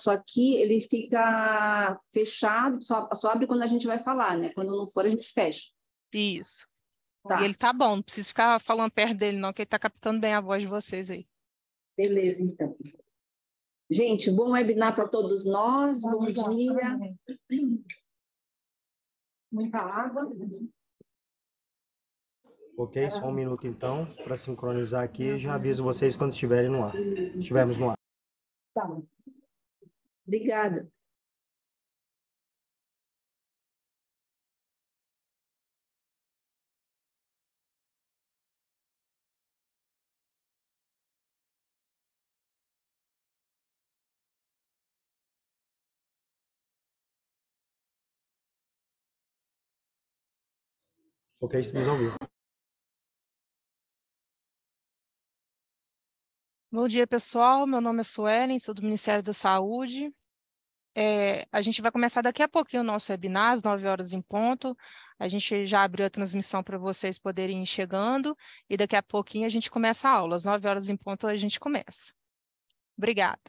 Isso aqui, ele fica fechado, só abre quando a gente vai falar, né? Quando não for, a gente fecha. Isso. Tá, E ele tá bom, não precisa ficar falando perto dele, não, que ele tá captando bem a voz de vocês aí. beleza, então. Gente, bom webinar para todos nós, bom dia. Muita água. Ok, só um minuto então, para sincronizar aqui, já aviso vocês quando estiverem no ar. Estivermos no ar. Tá. Obrigada. Ok, estamos ao vivo. Bom dia, pessoal. Meu nome é Suelen, sou do Ministério da Saúde. A gente vai começar daqui a pouquinho o nosso webinar, às 9 horas em ponto. A gente já abriu a transmissão para vocês poderem ir chegando e daqui a pouquinho a gente começa a aula. Às 9 horas em ponto a gente começa. Obrigada.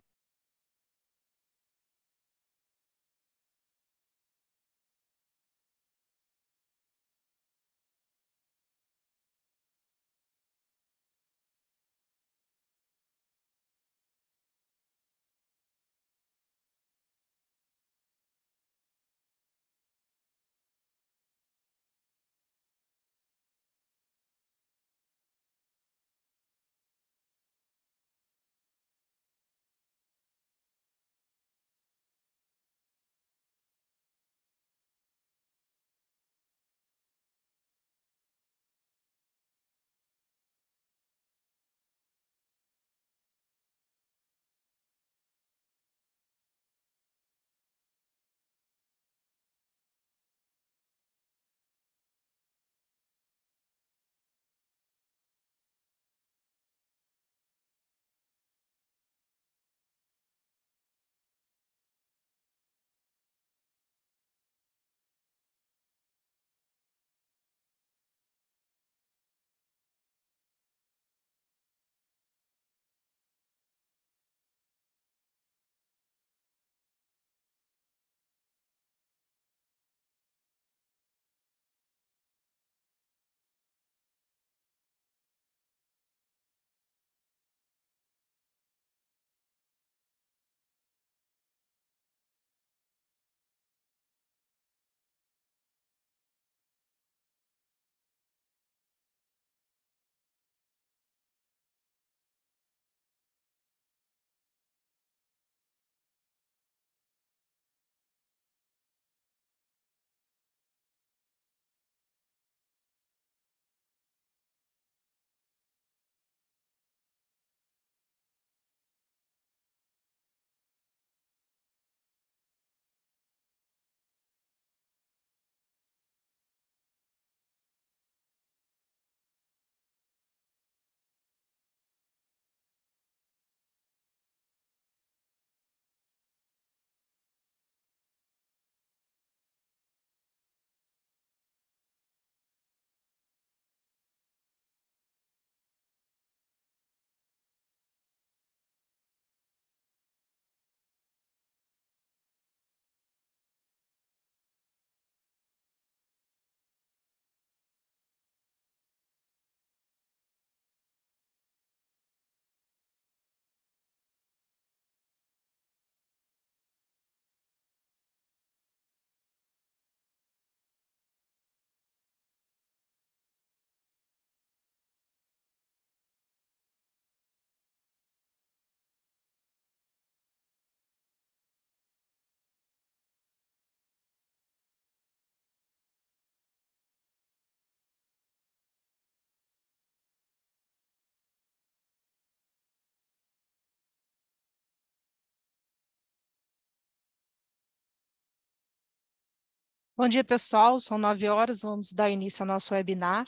Bom dia, pessoal. São 9 horas, vamos dar início ao nosso webinar.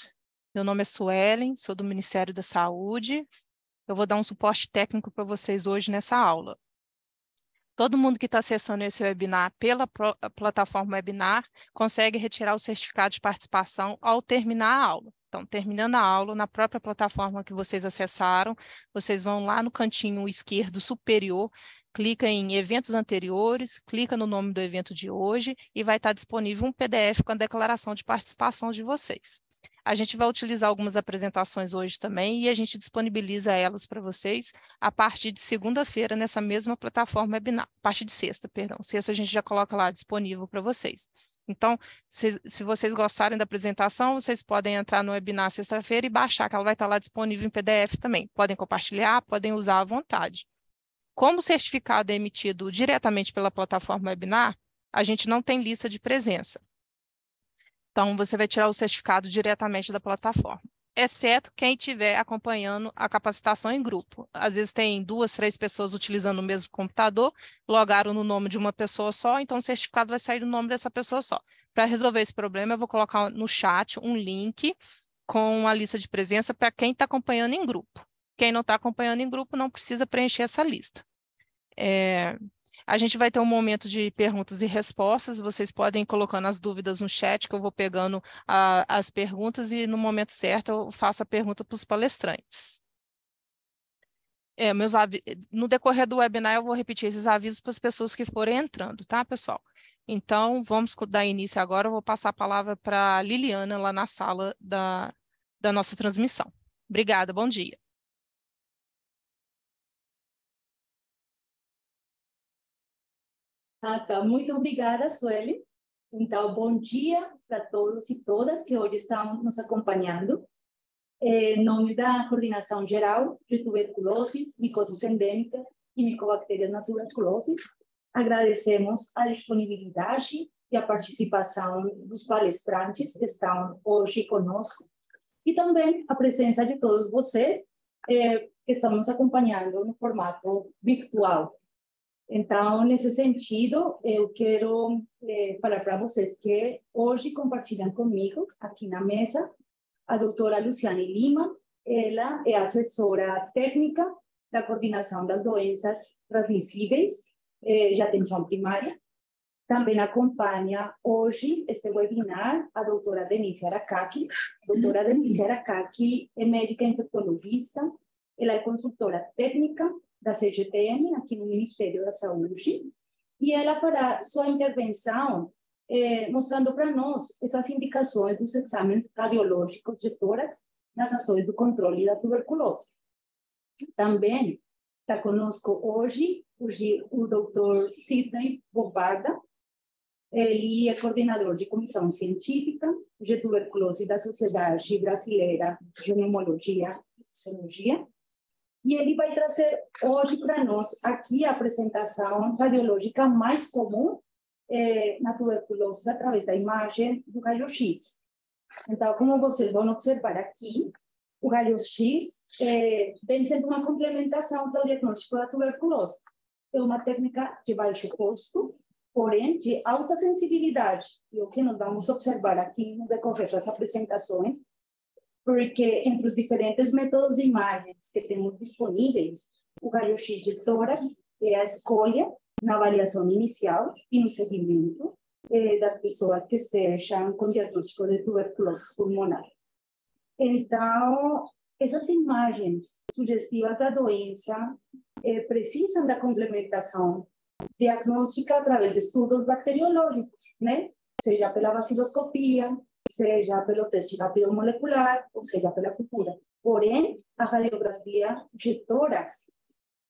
Meu nome é Suelen, sou do Ministério da Saúde. Eu vou dar um suporte técnico para vocês hoje nessa aula. Todo mundo que está acessando esse webinar pela plataforma webinar consegue retirar o certificado de participação ao terminar a aula. Então, terminando a aula, na própria plataforma que vocês acessaram, vocês vão lá no cantinho esquerdo superior, clica em eventos anteriores, clica no nome do evento de hoje e vai estar disponível um PDF com a declaração de participação de vocês. A gente vai utilizar algumas apresentações hoje também e a gente disponibiliza elas para vocês a partir de segunda-feira nessa mesma plataforma webinar, a partir de sexta, perdão. Sexta a gente já coloca lá disponível para vocês. Então, se vocês gostarem da apresentação, vocês podem entrar no webinar sexta-feira e baixar, que ela vai estar lá disponível em PDF também. Podem compartilhar, podem usar à vontade. Como o certificado é emitido diretamente pela plataforma webinar, a gente não tem lista de presença. Então, você vai tirar o certificado diretamente da plataforma, exceto quem estiver acompanhando a capacitação em grupo. Às vezes tem 2, 3 pessoas utilizando o mesmo computador, logaram no nome de uma pessoa só, então o certificado vai sair no nome dessa pessoa só. Para resolver esse problema, eu vou colocar no chat um link com a lista de presença para quem está acompanhando em grupo. Quem não está acompanhando em grupo não precisa preencher essa lista. A gente vai ter um momento de perguntas e respostas, vocês podem ir colocando as dúvidas no chat, que eu vou pegando as perguntas e no momento certo eu faço a pergunta para os palestrantes. No decorrer do webinar eu vou repetir esses avisos para as pessoas que forem entrando, tá, pessoal? Então, vamos dar início agora, eu vou passar a palavra para a Liliana lá na sala da nossa transmissão. Obrigada, bom dia. Tá. Muito obrigada, Sueli. Então, bom dia para todos e todas que hoje estão nos acompanhando. Em nome da Coordenação Geral de Tuberculose, Micoses Endêmicas e Micobactérias na Tuberculose, agradecemos a disponibilidade e a participação dos palestrantes que estão hoje conosco e também a presença de todos vocês que estão nos acompanhando no formato virtual. Então, nesse sentido, eu quero falar para vocês que hoje compartilham comigo, aqui na mesa, a doutora Luciane Lima. Ela é assessora técnica da Coordenação das Doenças Transmissíveis de Atenção Primária. Também acompanha hoje este webinar a doutora Denise Aracaki. A doutora Denise Aracaki é médica infectologista, ela é consultora técnica da CGTN, aqui no Ministério da Saúde, e ela fará sua intervenção mostrando para nós essas indicações dos exames radiológicos de tórax nas ações do controle da tuberculose. Também está conosco hoje o Dr. Sidney Bombarda. Ele é coordenador de comissão científica de tuberculose da Sociedade Brasileira de Pneumologia e Fisiologia. E ele vai trazer hoje para nós aqui a apresentação radiológica mais comum na tuberculose através da imagem do raio-x. Então, como vocês vão observar aqui, o raio-x vem sendo uma complementação para o diagnóstico da tuberculose. É uma técnica de baixo custo, porém de alta sensibilidade. E o que nós vamos observar aqui no decorrer das apresentações, porque entre os diferentes métodos de imagens que temos disponíveis, o raio-x de tórax é a escolha na avaliação inicial e no seguimento das pessoas que estejam com diagnóstico de tuberculose pulmonar. Então, essas imagens sugestivas da doença precisam da complementação diagnóstica através de estudos bacteriológicos, né? Seja pela baciloscopia, seja pelo teste rápido molecular, ou seja pela cultura. Porém, a radiografia de tórax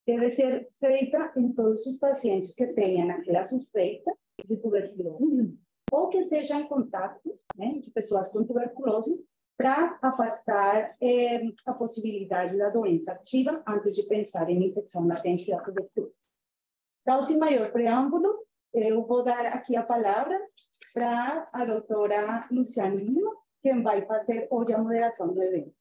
deve ser feita em todos os pacientes que tenham aquela suspeita de tuberculose, ou que sejam em contato, né, de pessoas com tuberculose, para afastar a possibilidade da doença ativa antes de pensar em infecção latente da tuberculose. Então, sem maior preâmbulo, eu vou dar aqui a palavra para a doutora Luciane Lima, quem vai fazer hoje a moderação do evento.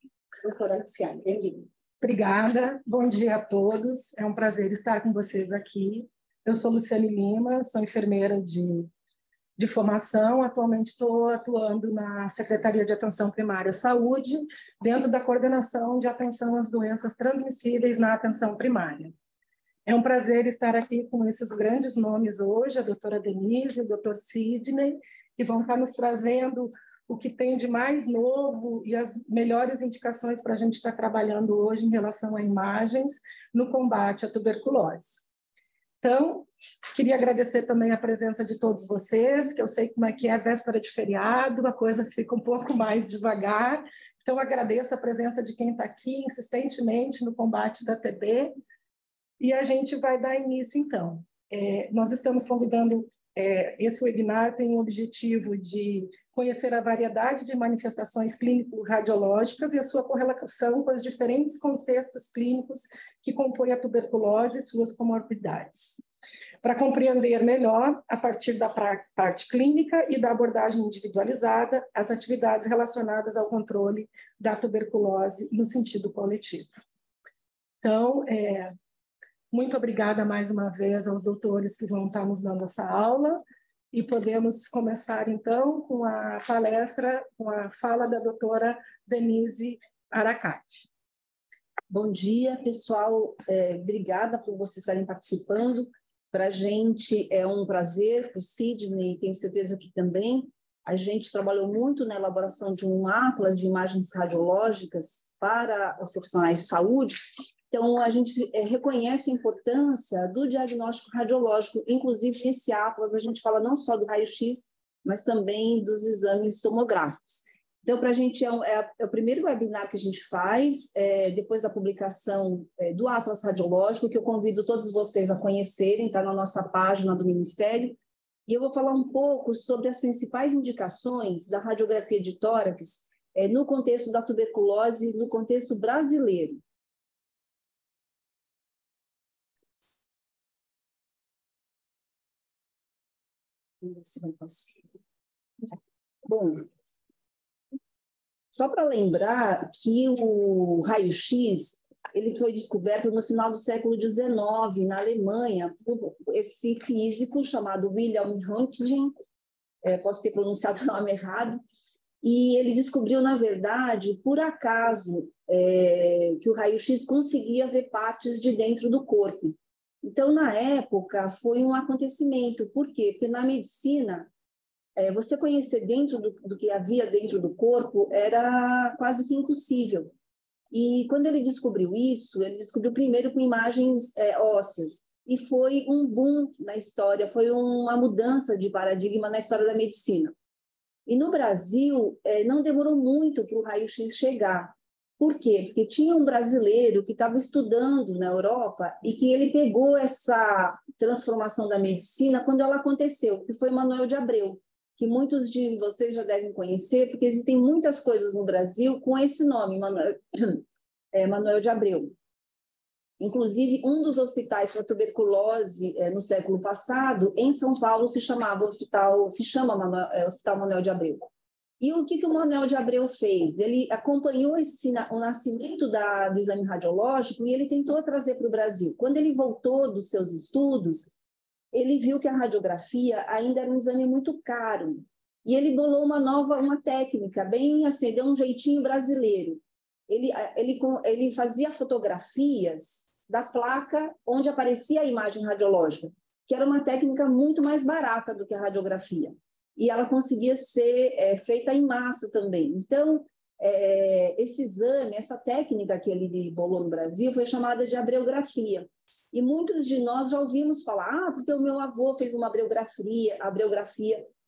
Doutora Luciane, bem-vinda. Obrigada, bom dia a todos. É um prazer estar com vocês aqui. Eu sou Luciane Lima, sou enfermeira de formação. Atualmente estou atuando na Secretaria de Atenção Primária à Saúde, dentro da coordenação de atenção às doenças transmissíveis na atenção primária. É um prazer estar aqui com esses grandes nomes hoje, a doutora Denise, o doutor Sidney, que vão estar nos trazendo o que tem de mais novo e as melhores indicações para a gente estar trabalhando hoje em relação a imagens no combate à tuberculose. Então, queria agradecer também a presença de todos vocês, que eu sei como é que é véspera de feriado, a coisa fica um pouco mais devagar. Então, agradeço a presença de quem está aqui insistentemente no combate da TB. E a gente vai dar início, então. Nós estamos convidando, esse webinar tem o objetivo de conhecer a variedade de manifestações clínico-radiológicas e a sua correlação com os diferentes contextos clínicos que compõem a tuberculose e suas comorbidades. Para compreender melhor, a partir da parte clínica e da abordagem individualizada, as atividades relacionadas ao controle da tuberculose no sentido coletivo. Então, muito obrigada mais uma vez aos doutores que vão estar nos dando essa aula e podemos começar, então, com a palestra, com a fala da doutora Denise Aracati. Bom dia, pessoal. Obrigada por vocês estarem participando. Para a gente é um prazer, para o Sidney, tenho certeza que também. A gente trabalhou muito na elaboração de um atlas de imagens radiológicas para os profissionais de saúde. Então, a gente reconhece a importância do diagnóstico radiológico, inclusive nesse atlas a gente fala não só do raio-x, mas também dos exames tomográficos. Então, para a gente é o primeiro webinar que a gente faz, depois da publicação do atlas radiológico, que eu convido todos vocês a conhecerem, está na nossa página do Ministério, e eu vou falar um pouco sobre as principais indicações da radiografia de tórax no contexto da tuberculose, no contexto brasileiro. Bom, só para lembrar que o raio-x ele foi descoberto no final do século XIX, na Alemanha, por esse físico chamado Wilhelm Röntgen, posso ter pronunciado o nome errado, e ele descobriu, na verdade, por acaso, que o raio-x conseguia ver partes de dentro do corpo. Então, na época, foi um acontecimento. Por quê? Porque na medicina, você conhecer dentro do que havia dentro do corpo era quase que impossível. E quando ele descobriu isso, ele descobriu primeiro com imagens ósseas. E foi um boom na história, foi uma mudança de paradigma na história da medicina. E no Brasil, não demorou muito para o raio-x chegar. Por quê? Porque tinha um brasileiro que estava estudando na Europa e que ele pegou essa transformação da medicina quando ela aconteceu, que foi Manoel de Abreu, que muitos de vocês já devem conhecer, porque existem muitas coisas no Brasil com esse nome, Manoel de Abreu. Inclusive, um dos hospitais para tuberculose no século passado, em São Paulo, se chama Hospital Manoel de Abreu. E o que o Manoel de Abreu fez? Ele acompanhou o nascimento do exame radiológico e ele tentou trazer para o Brasil. Quando ele voltou dos seus estudos, ele viu que a radiografia ainda era um exame muito caro. E ele bolou uma técnica, bem assim, deu um jeitinho brasileiro. Ele fazia fotografias da placa onde aparecia a imagem radiológica, que era uma técnica muito mais barata do que a radiografia. E ela conseguia ser feita em massa também. Então, esse exame, essa técnica que ele bolou no Brasil foi chamada de abreografia. E muitos de nós já ouvimos falar, porque o meu avô fez uma abreografia,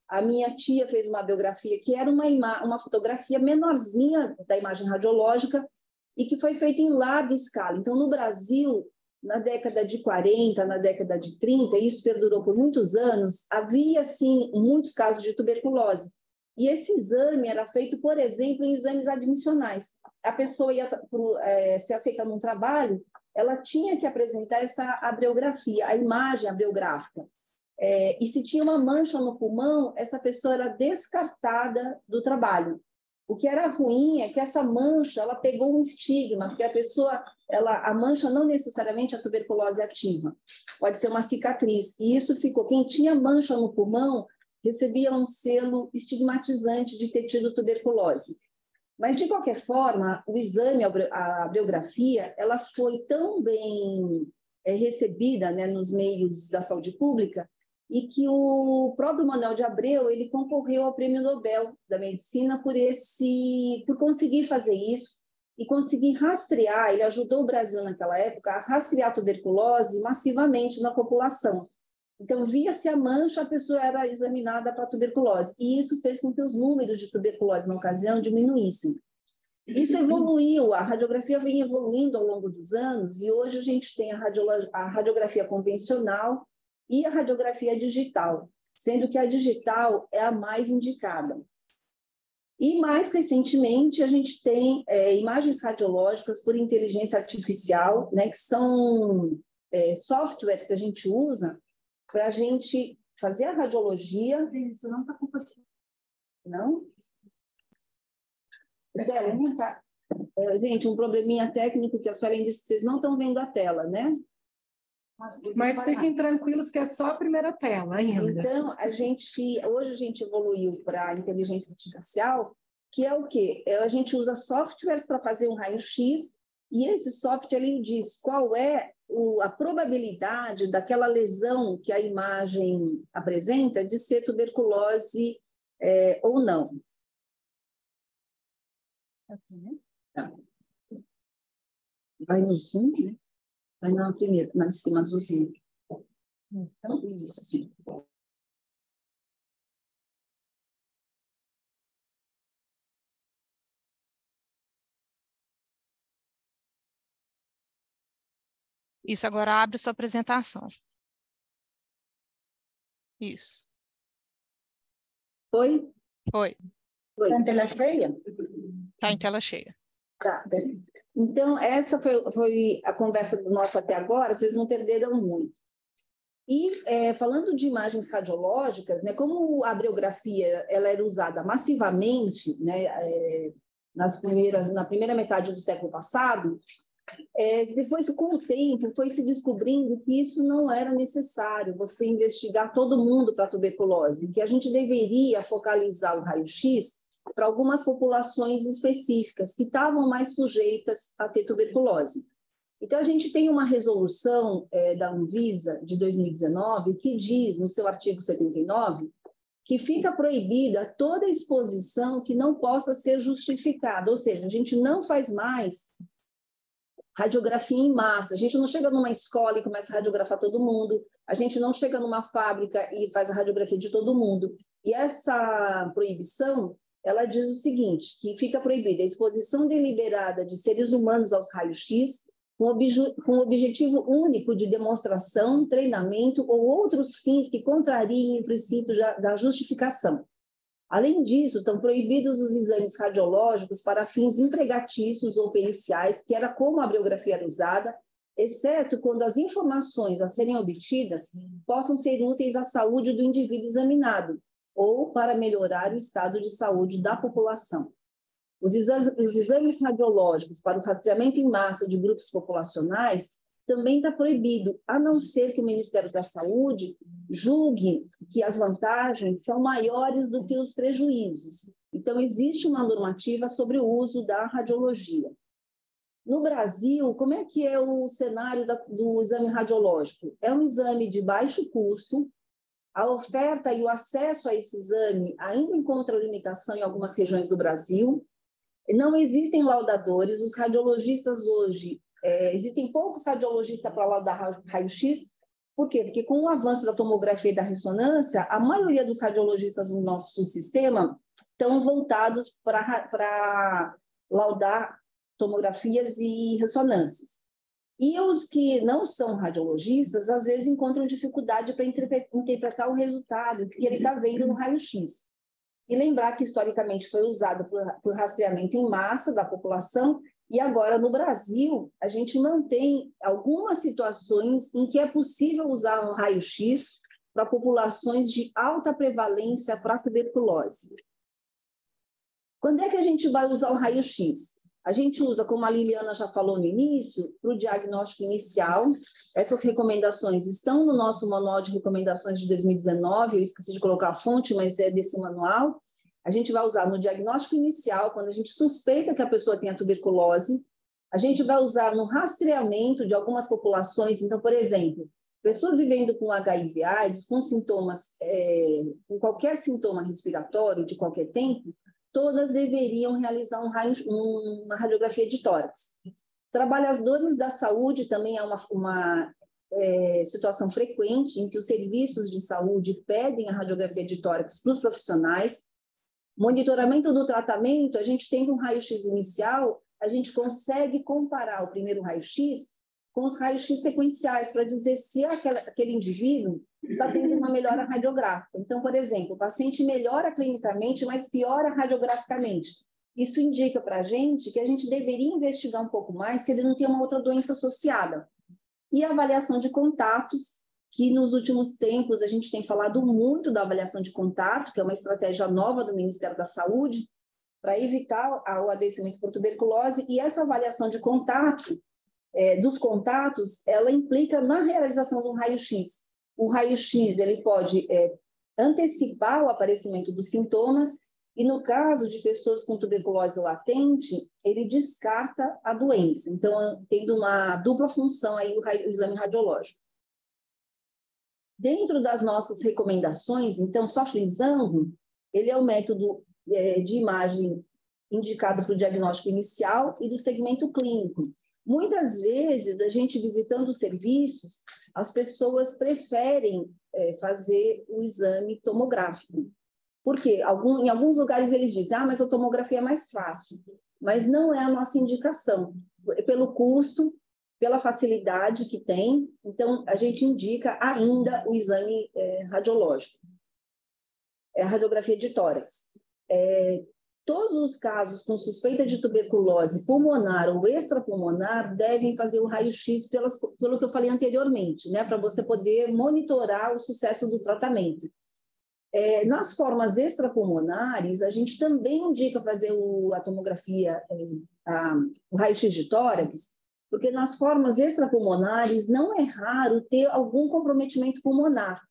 a minha tia fez uma abreografia, que era uma fotografia menorzinha da imagem radiológica e que foi feita em larga escala. Então, no Brasil, na década de 40, na década de 30, e isso perdurou por muitos anos, havia, sim, muitos casos de tuberculose. E esse exame era feito, por exemplo, em exames admissionais. A pessoa ia se aceitar num trabalho, ela tinha que apresentar essa abreografia, a imagem abreográfica. E se tinha uma mancha no pulmão, essa pessoa era descartada do trabalho. O que era ruim é que essa mancha, ela pegou um estigma, porque a mancha não necessariamente é a tuberculose ativa, pode ser uma cicatriz. E isso ficou, quem tinha mancha no pulmão recebia um selo estigmatizante de ter tido tuberculose. Mas, de qualquer forma, o exame, a abreografia, ela foi tão bem recebida, né, nos meios da saúde pública, e que o próprio Manoel de Abreu ele concorreu ao Prêmio Nobel da Medicina por conseguir fazer isso, e conseguir rastrear, ele ajudou o Brasil naquela época a rastrear a tuberculose massivamente na população. Então, via-se a mancha, a pessoa era examinada para tuberculose. E isso fez com que os números de tuberculose na ocasião diminuíssem. Isso evoluiu, a radiografia vem evoluindo ao longo dos anos, e hoje a gente tem a radiografia convencional e a radiografia digital, sendo que a digital é a mais indicada. E, mais recentemente, a gente tem imagens radiológicas por inteligência artificial, né, que são softwares que a gente usa para a gente fazer a radiologia. Isso não está compartilhando. Não? Gente, um probleminha técnico que a Suelen disse que vocês não estão vendo a tela, né? Mas fiquem tranquilos que é só a primeira tela ainda. Então, hoje a gente evoluiu para a inteligência artificial, que é o quê? A gente usa softwares para fazer um raio-x, e esse software ele diz qual é a probabilidade daquela lesão que a imagem apresenta de ser tuberculose ou não. Aqui, né? Tá. Vai no zoom, né? Vai na primeira, na de cima, azulzinho. Isso, sim. Isso, agora abre sua apresentação. Isso. Foi? Foi. Está em tela cheia? Está em tela cheia. Tá. Então, essa foi a conversa nossa até agora, vocês não perderam muito. E falando de imagens radiológicas, né, como a abriografia ela era usada massivamente, né, na primeira metade do século passado, depois, com o tempo, foi se descobrindo que isso não era necessário, você investigar todo mundo para tuberculose, que a gente deveria focalizar o raio-x para algumas populações específicas que estavam mais sujeitas a ter tuberculose. Então, a gente tem uma resolução da Anvisa de 2019 que diz, no seu artigo 79, que fica proibida toda exposição que não possa ser justificada, ou seja, a gente não faz mais radiografia em massa, a gente não chega numa escola e começa a radiografar todo mundo, a gente não chega numa fábrica e faz a radiografia de todo mundo. E essa proibição, ela diz o seguinte, que fica proibida a exposição deliberada de seres humanos aos raios-x com o objetivo único de demonstração, treinamento ou outros fins que contrariem o princípio da justificação. Além disso, estão proibidos os exames radiológicos para fins empregatícios ou periciais, que era como a abriografia era usada, exceto quando as informações a serem obtidas possam ser úteis à saúde do indivíduo examinado ou para melhorar o estado de saúde da população. Os exames radiológicos para o rastreamento em massa de grupos populacionais também está proibido, a não ser que o Ministério da Saúde julgue que as vantagens são maiores do que os prejuízos. Então, existe uma normativa sobre o uso da radiologia. No Brasil, como é que é o cenário do exame radiológico? É um exame de baixo custo, a oferta e o acesso a esse exame ainda encontra limitação em algumas regiões do Brasil, não existem laudadores, os radiologistas hoje, existem poucos radiologistas para laudar raio-x. Por quê? Porque com o avanço da tomografia e da ressonância, a maioria dos radiologistas no nosso sistema estão voltados para laudar tomografias e ressonâncias. E os que não são radiologistas, às vezes encontram dificuldade para interpretar o resultado que ele está vendo no raio-x. E lembrar que, historicamente, foi usado por rastreamento em massa da população, e agora, no Brasil, a gente mantém algumas situações em que é possível usar um raio-x para populações de alta prevalência para tuberculose. Quando é que a gente vai usar o raio-x? A gente usa, como a Liliana já falou no início, para o diagnóstico inicial. Essas recomendações estão no nosso manual de recomendações de 2019, eu esqueci de colocar a fonte, mas é desse manual. A gente vai usar no diagnóstico inicial, quando a gente suspeita que a pessoa tenha tuberculose. A gente vai usar no rastreamento de algumas populações. Então, por exemplo, pessoas vivendo com HIV/AIDS, com sintomas, com qualquer sintoma respiratório de qualquer tempo, todas deveriam realizar uma radiografia de tórax. Trabalhadores da saúde também é uma situação frequente em que os serviços de saúde pedem a radiografia de tórax para os profissionais. Monitoramento do tratamento, a gente tem um raio-x inicial, a gente consegue comparar o primeiro raio-x com os raios-x sequenciais para dizer se aquele indivíduo está tendo uma melhora radiográfica. Então, por exemplo, o paciente melhora clinicamente, mas piora radiograficamente. Isso indica para a gente que a gente deveria investigar um pouco mais se ele não tem uma outra doença associada. E a avaliação de contatos, que nos últimos tempos a gente tem falado muito da avaliação de contato, que é uma estratégia nova do Ministério da Saúde, para evitar o adoecimento por tuberculose, e essa avaliação de contato, dos contatos, ela implica na realização de um raio-x. O raio-x ele pode antecipar o aparecimento dos sintomas, e no caso de pessoas com tuberculose latente, ele descarta a doença. Então, tendo uma dupla função aí o exame radiológico. Dentro das nossas recomendações, então, só frisando, ele é o método de imagem indicado para o diagnóstico inicial e do segmento clínico. Muitas vezes, a gente visitando os serviços, as pessoas preferem fazer o exame tomográfico. Por quê? Em alguns lugares eles dizem, mas a tomografia é mais fácil. Mas não é a nossa indicação. Pelo custo, pela facilidade que tem, então a gente indica ainda o exame radiológico. A radiografia de tórax. Todos os casos com suspeita de tuberculose pulmonar ou extrapulmonar devem fazer o raio-x pelo que eu falei anteriormente, né, para você poder monitorar o sucesso do tratamento. Nas formas extrapulmonares, a gente também indica fazer a tomografia, o raio-x de tórax, porque nas formas extrapulmonares não é raro ter algum comprometimento pulmonar.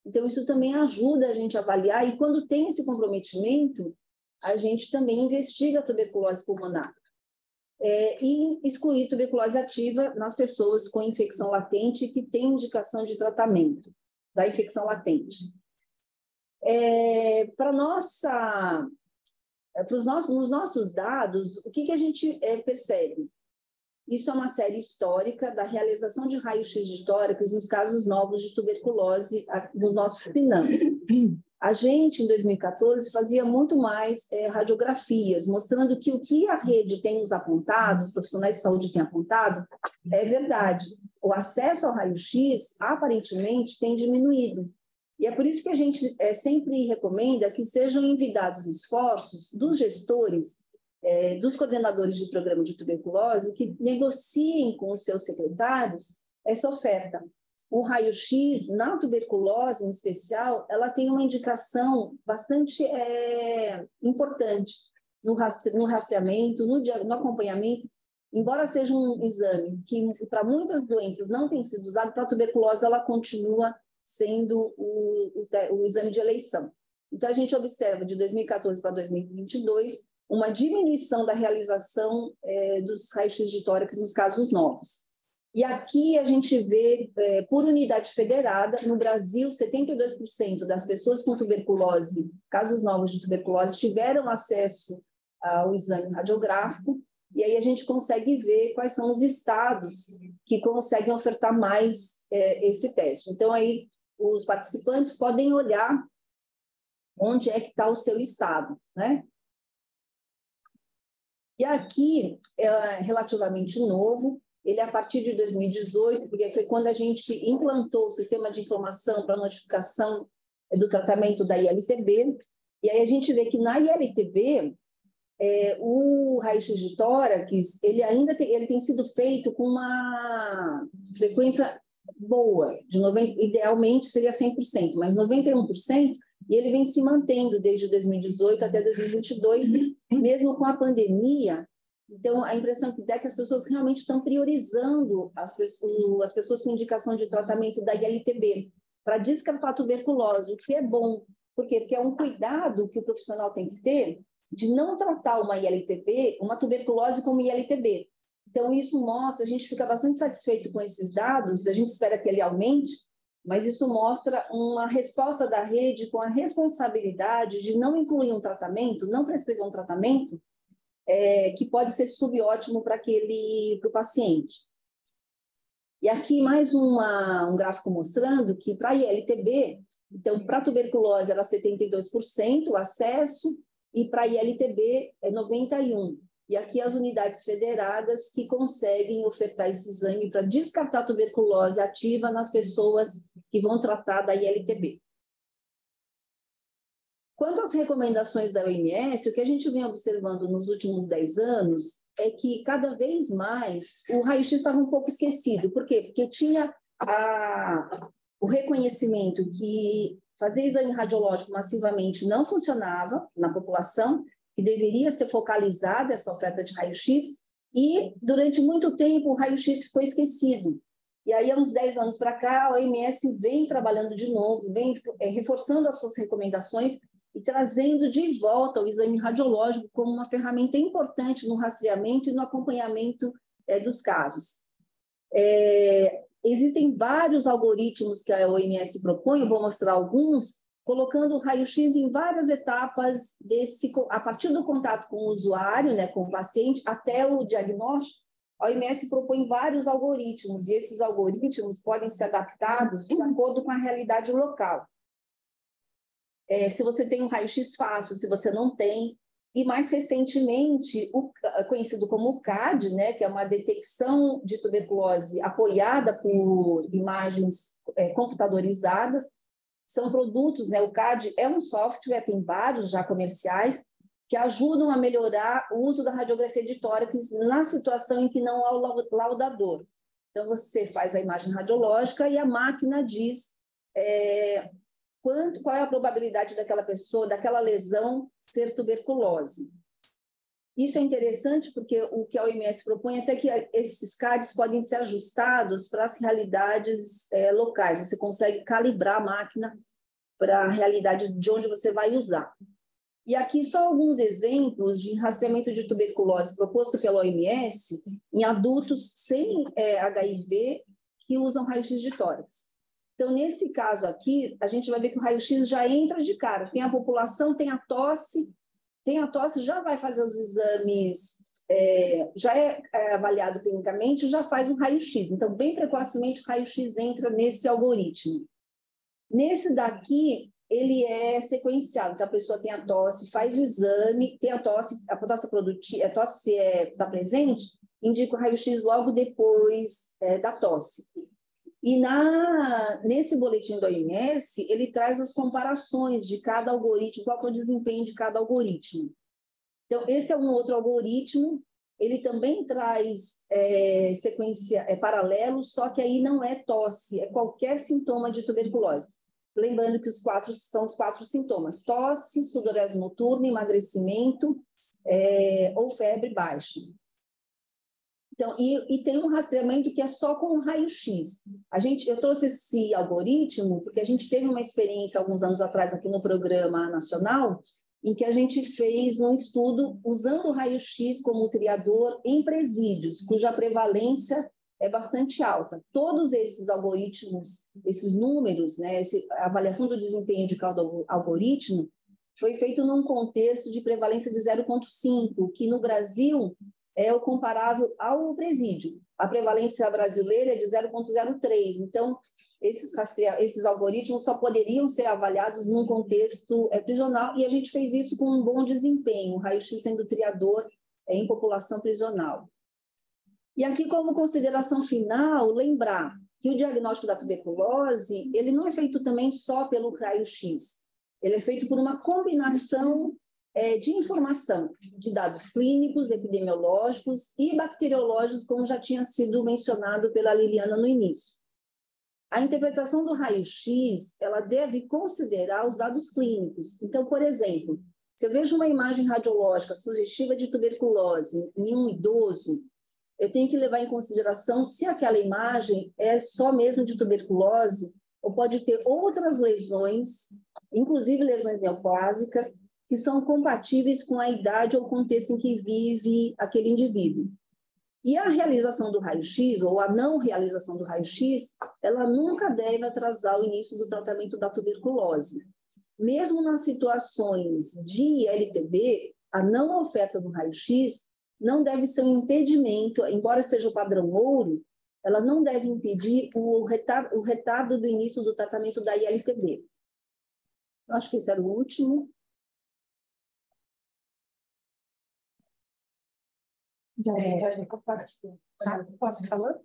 Então, isso também ajuda a gente a avaliar, e quando tem esse comprometimento, a gente também investiga a tuberculose pulmonar. E excluir tuberculose ativa nas pessoas com infecção latente que tem indicação de tratamento da infecção latente. Nos nossos dados, o que a gente percebe? Isso é uma série histórica da realização de raio-x de tórax nos casos novos de tuberculose no nosso CINAM. A gente, em 2014, fazia muito mais radiografias, mostrando que o que a rede tem nos apontado, os profissionais de saúde têm apontado, é verdade. O acesso ao raio-x, aparentemente, tem diminuído. E é por isso que a gente sempre recomenda que sejam envidados esforços dos gestores, dos coordenadores de programa de tuberculose, que negociem com os seus secretários essa oferta. O raio-x, na tuberculose em especial, ela tem uma indicação bastante importante no rastreamento, no acompanhamento. Embora seja um exame que, para muitas doenças, não tem sido usado, para a tuberculose ela continua sendo o exame de eleição. Então, a gente observa, de 2014 para 2022, uma diminuição da realização dos raios-x de tórax nos casos novos. E aqui a gente vê, por unidade federada, no Brasil, 72% das pessoas com tuberculose, casos novos de tuberculose, tiveram acesso ao exame radiográfico, e aí a gente consegue ver quais são os estados que conseguem ofertar mais esse teste. Então, aí os participantes podem olhar onde é que está o seu estado, né? E aqui é relativamente novo, ele é a partir de 2018, porque foi quando a gente implantou o sistema de informação para notificação do tratamento da ILTB, e aí a gente vê que na ILTB, o raio-x de tórax, ele tem sido feito com uma frequência boa, idealmente seria 100%, mas 91%, e ele vem se mantendo desde 2018 até 2022, mesmo com a pandemia. Então, a impressão que dá é que as pessoas realmente estão priorizando as pessoas com indicação de tratamento da ILTB para descartar a tuberculose, o que é bom. Por quê? Porque é um cuidado que o profissional tem que ter de não tratar uma ILTB, uma tuberculose como ILTB. Então, isso mostra, a gente fica bastante satisfeito com esses dados, a gente espera que ele aumente, mas isso mostra uma resposta da rede com a responsabilidade de não incluir um tratamento, não prescrever um tratamento que pode ser subótimo para o paciente. E aqui mais um gráfico mostrando que para a ILTB, então para a tuberculose era 72% o acesso e para a ILTB é 91%. E aqui as unidades federadas que conseguem ofertar esse exame para descartar a tuberculose ativa nas pessoas que vão tratar da ILTB. Quanto às recomendações da OMS, o que a gente vem observando nos últimos 10 anos é que cada vez mais o raio-x estava um pouco esquecido. Por quê? Porque tinha o reconhecimento que fazer exame radiológico massivamente não funcionava na população, que deveria ser focalizada essa oferta de raio-x, e durante muito tempo o raio-x ficou esquecido. E aí, há uns 10 anos para cá, a OMS vem trabalhando de novo, vem reforçando as suas recomendações e trazendo de volta o exame radiológico como uma ferramenta importante no rastreamento e no acompanhamento dos casos. Existem vários algoritmos que a OMS propõe, eu vou mostrar alguns, colocando o raio-x em várias etapas, a partir do contato com o usuário, né, com o paciente, até o diagnóstico. A OMS propõe vários algoritmos, e esses algoritmos podem ser adaptados de acordo com a realidade local. Se você tem um raio-x fácil, se você não tem. E, mais recentemente, conhecido como o CAD, né, que é uma detecção de tuberculose apoiada por imagens computadorizadas. São produtos, né? O CAD é um software, tem vários já comerciais, que ajudam a melhorar o uso da radiografia de tórax na situação em que não há o laudador. Então, você faz a imagem radiológica e a máquina diz qual é a probabilidade daquela pessoa, daquela lesão, ser tuberculose. Isso é interessante porque o que a OMS propõe é até que esses CADs podem ser ajustados para as realidades locais. Você consegue calibrar a máquina para a realidade de onde você vai usar. E aqui só alguns exemplos de rastreamento de tuberculose proposto pela OMS em adultos sem HIV que usam raio-x de tórax. Então, nesse caso aqui, a gente vai ver que o raio-x já entra de cara. Tem a população, tem a tosse, já vai fazer os exames, já é avaliado clinicamente, já faz um raio-x. Então, bem precocemente, o raio-x entra nesse algoritmo. Nesse daqui, ele é sequencial. Então, a pessoa tem a tosse, faz o exame, tem a tosse está presente, indica o raio-x logo depois da tosse. E nesse boletim do OMS, ele traz as comparações de cada algoritmo, qual é o desempenho de cada algoritmo. Então, esse é um outro algoritmo, ele também traz sequência paralelo, só que aí não é tosse, é qualquer sintoma de tuberculose. Lembrando que são os 4 sintomas: tosse, sudorese noturna, emagrecimento ou febre baixa. Então, e tem um rastreamento que é só com o raio-x. Eu trouxe esse algoritmo porque a gente teve uma experiência alguns anos atrás aqui no Programa Nacional, em que a gente fez um estudo usando o raio-x como triador em presídios, cuja prevalência é bastante alta. Todos esses algoritmos, esses números, né, a avaliação do desempenho de cada algoritmo, foi feito num contexto de prevalência de 0,5, que no Brasil é o comparável ao presídio. A prevalência brasileira é de 0,03. Então, esses algoritmos só poderiam ser avaliados num contexto prisional, e a gente fez isso com um bom desempenho, o raio-x sendo triador em população prisional. E aqui, como consideração final, lembrar que o diagnóstico da tuberculose, ele não é feito também só pelo raio-x, ele é feito por uma combinação de informação, de dados clínicos, epidemiológicos e bacteriológicos, como já tinha sido mencionado pela Liliana no início. A interpretação do raio-x, ela deve considerar os dados clínicos. Então, por exemplo, se eu vejo uma imagem radiológica sugestiva de tuberculose em um idoso, eu tenho que levar em consideração se aquela imagem é só mesmo de tuberculose ou pode ter outras lesões, inclusive lesões neoplásicas, que são compatíveis com a idade ou contexto em que vive aquele indivíduo. E a realização do raio-x, ou a não realização do raio-x, ela nunca deve atrasar o início do tratamento da tuberculose. Mesmo nas situações de ILTB, a não oferta do raio-x não deve ser um impedimento, embora seja o padrão ouro, ela não deve impedir o retardo do início do tratamento da ILTB. Eu acho que esse era o último. Posso falar?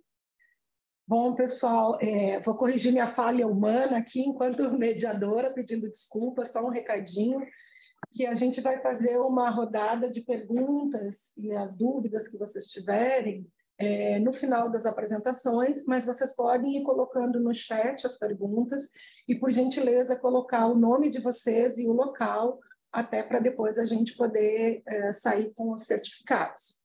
Bom, pessoal, vou corrigir minha falha humana aqui enquanto mediadora, pedindo desculpas, só um recadinho, que a gente vai fazer uma rodada de perguntas e as dúvidas que vocês tiverem no final das apresentações, mas vocês podem ir colocando no chat as perguntas e, por gentileza, colocar o nome de vocês e o local, até para depois a gente poder sair com os certificados.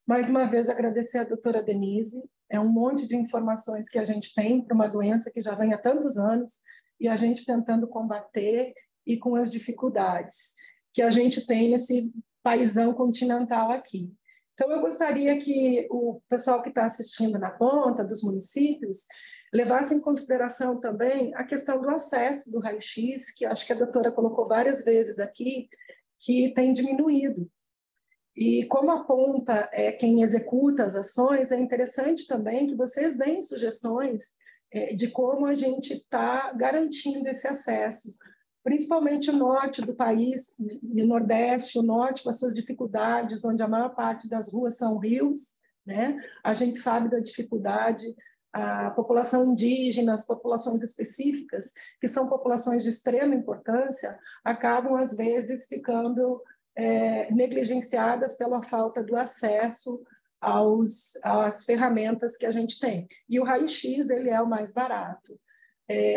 Mais uma vez, agradecer à doutora Denise. É um monte de informações que a gente tem para uma doença que já vem há tantos anos e a gente tentando combater e com as dificuldades que a gente tem nesse paizão continental aqui. Então, eu gostaria que o pessoal que está assistindo na ponta, dos municípios, levasse em consideração também a questão do acesso do raio-x, que acho que a doutora colocou várias vezes aqui, que tem diminuído. E como a ponta é quem executa as ações, é interessante também que vocês deem sugestões de como a gente está garantindo esse acesso, principalmente o norte do país, e o nordeste, o norte com as suas dificuldades, onde a maior parte das ruas são rios, né? A gente sabe da dificuldade, a população indígena, as populações específicas, que são populações de extrema importância, acabam, às vezes, ficando negligenciadas pela falta do acesso às ferramentas que a gente tem. E o raio-x, ele é o mais barato.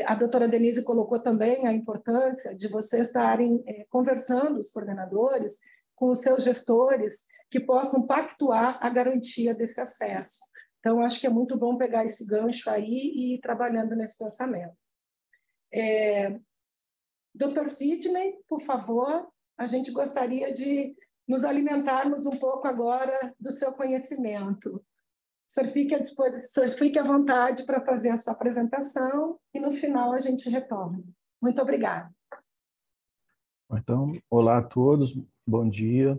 A doutora Denise colocou também a importância de vocês estarem conversando, os coordenadores, com os seus gestores, que possam pactuar a garantia desse acesso. Então, acho que é muito bom pegar esse gancho aí e ir trabalhando nesse pensamento. Doutor Sidney, por favor, a gente gostaria de nos alimentarmos um pouco agora do seu conhecimento. O senhor fique à disposição, o senhor fique à vontade para fazer a sua apresentação e no final a gente retorna. Muito obrigada. Então, olá a todos, bom dia.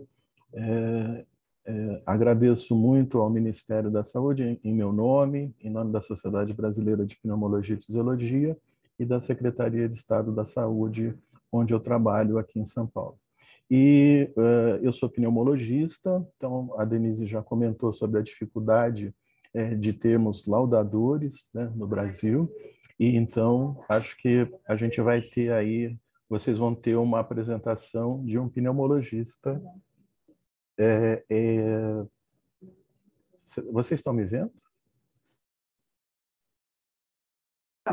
Agradeço muito ao Ministério da Saúde, em meu nome, em nome da Sociedade Brasileira de Pneumologia e Fisiologia e da Secretaria de Estado da Saúde, onde eu trabalho aqui em São Paulo. E eu sou pneumologista, então a Denise já comentou sobre a dificuldade de termos laudadores, né, no Brasil, e então acho que a gente vai ter aí, vocês vão ter uma apresentação de um pneumologista. Vocês estão me vendo?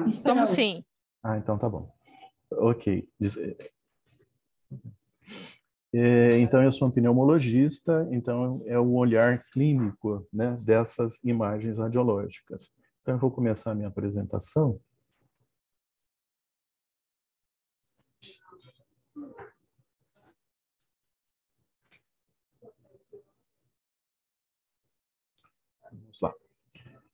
Estamos sim. Ah, então tá bom. Ok. Então, eu sou um pneumologista, então é o olhar clínico, né, dessas imagens radiológicas. Então, eu vou começar a minha apresentação. Vamos lá.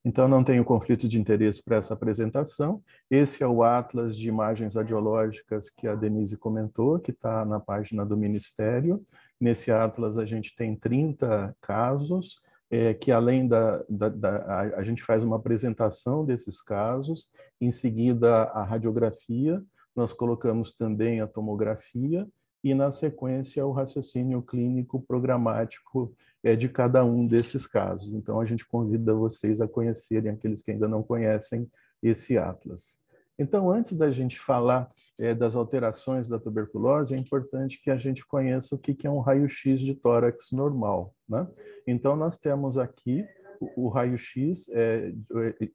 Então, não tenho conflito de interesse para essa apresentação. Esse é o Atlas de Imagens Radiológicas que a Denise comentou, que está na página do Ministério. Nesse Atlas, a gente tem 30 casos, que além a gente faz uma apresentação desses casos, em seguida a radiografia, nós colocamos também a tomografia, e na sequência o raciocínio clínico programático de cada um desses casos. Então, a gente convida vocês a conhecerem, aqueles que ainda não conhecem, esse Atlas. Então, antes da gente falar das alterações da tuberculose, é importante que a gente conheça o que é um raio-x de tórax normal, né? Então, nós temos aqui o raio-x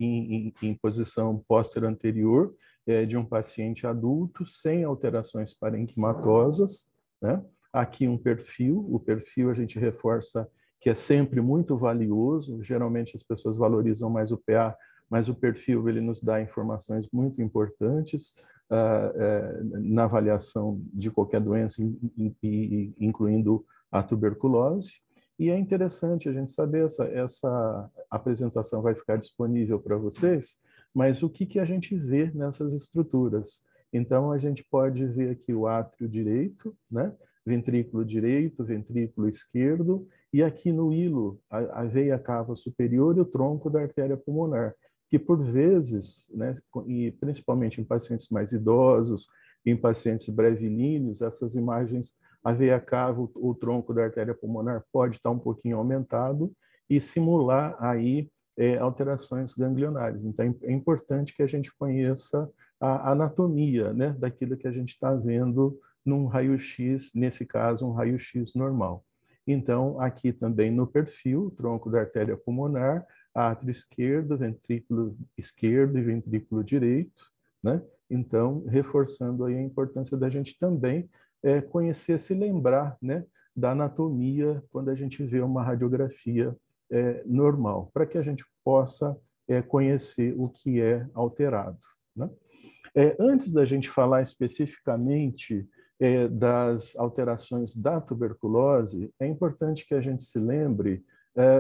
em posição póstero-anterior, de um paciente adulto, sem alterações parenquimatosas, né? Aqui um perfil, o perfil a gente reforça que é sempre muito valioso, geralmente as pessoas valorizam mais o PA, mas o perfil ele nos dá informações muito importantes na avaliação de qualquer doença, incluindo a tuberculose. E é interessante a gente saber, essa apresentação vai ficar disponível para vocês, mas o que a gente vê nessas estruturas? Então, a gente pode ver aqui o átrio direito, né? Ventrículo direito, ventrículo esquerdo, e aqui no hilo, a veia cava superior e o tronco da artéria pulmonar, que por vezes, né, e principalmente em pacientes mais idosos, em pacientes brevilíneos, essas imagens, a veia cava, o tronco da artéria pulmonar pode estar um pouquinho aumentado e simular aí alterações ganglionares. Então, é importante que a gente conheça a anatomia, né, daquilo que a gente está vendo num raio-x, nesse caso, um raio-x normal. Então, aqui também no perfil, tronco da artéria pulmonar, átrio esquerdo, ventrículo esquerdo e ventrículo direito, né? Então, reforçando aí a importância da gente também conhecer, se lembrar, né, da anatomia quando a gente vê uma radiografia normal, para que a gente possa conhecer o que é alterado, né? Antes da gente falar especificamente das alterações da tuberculose, é importante que a gente se lembre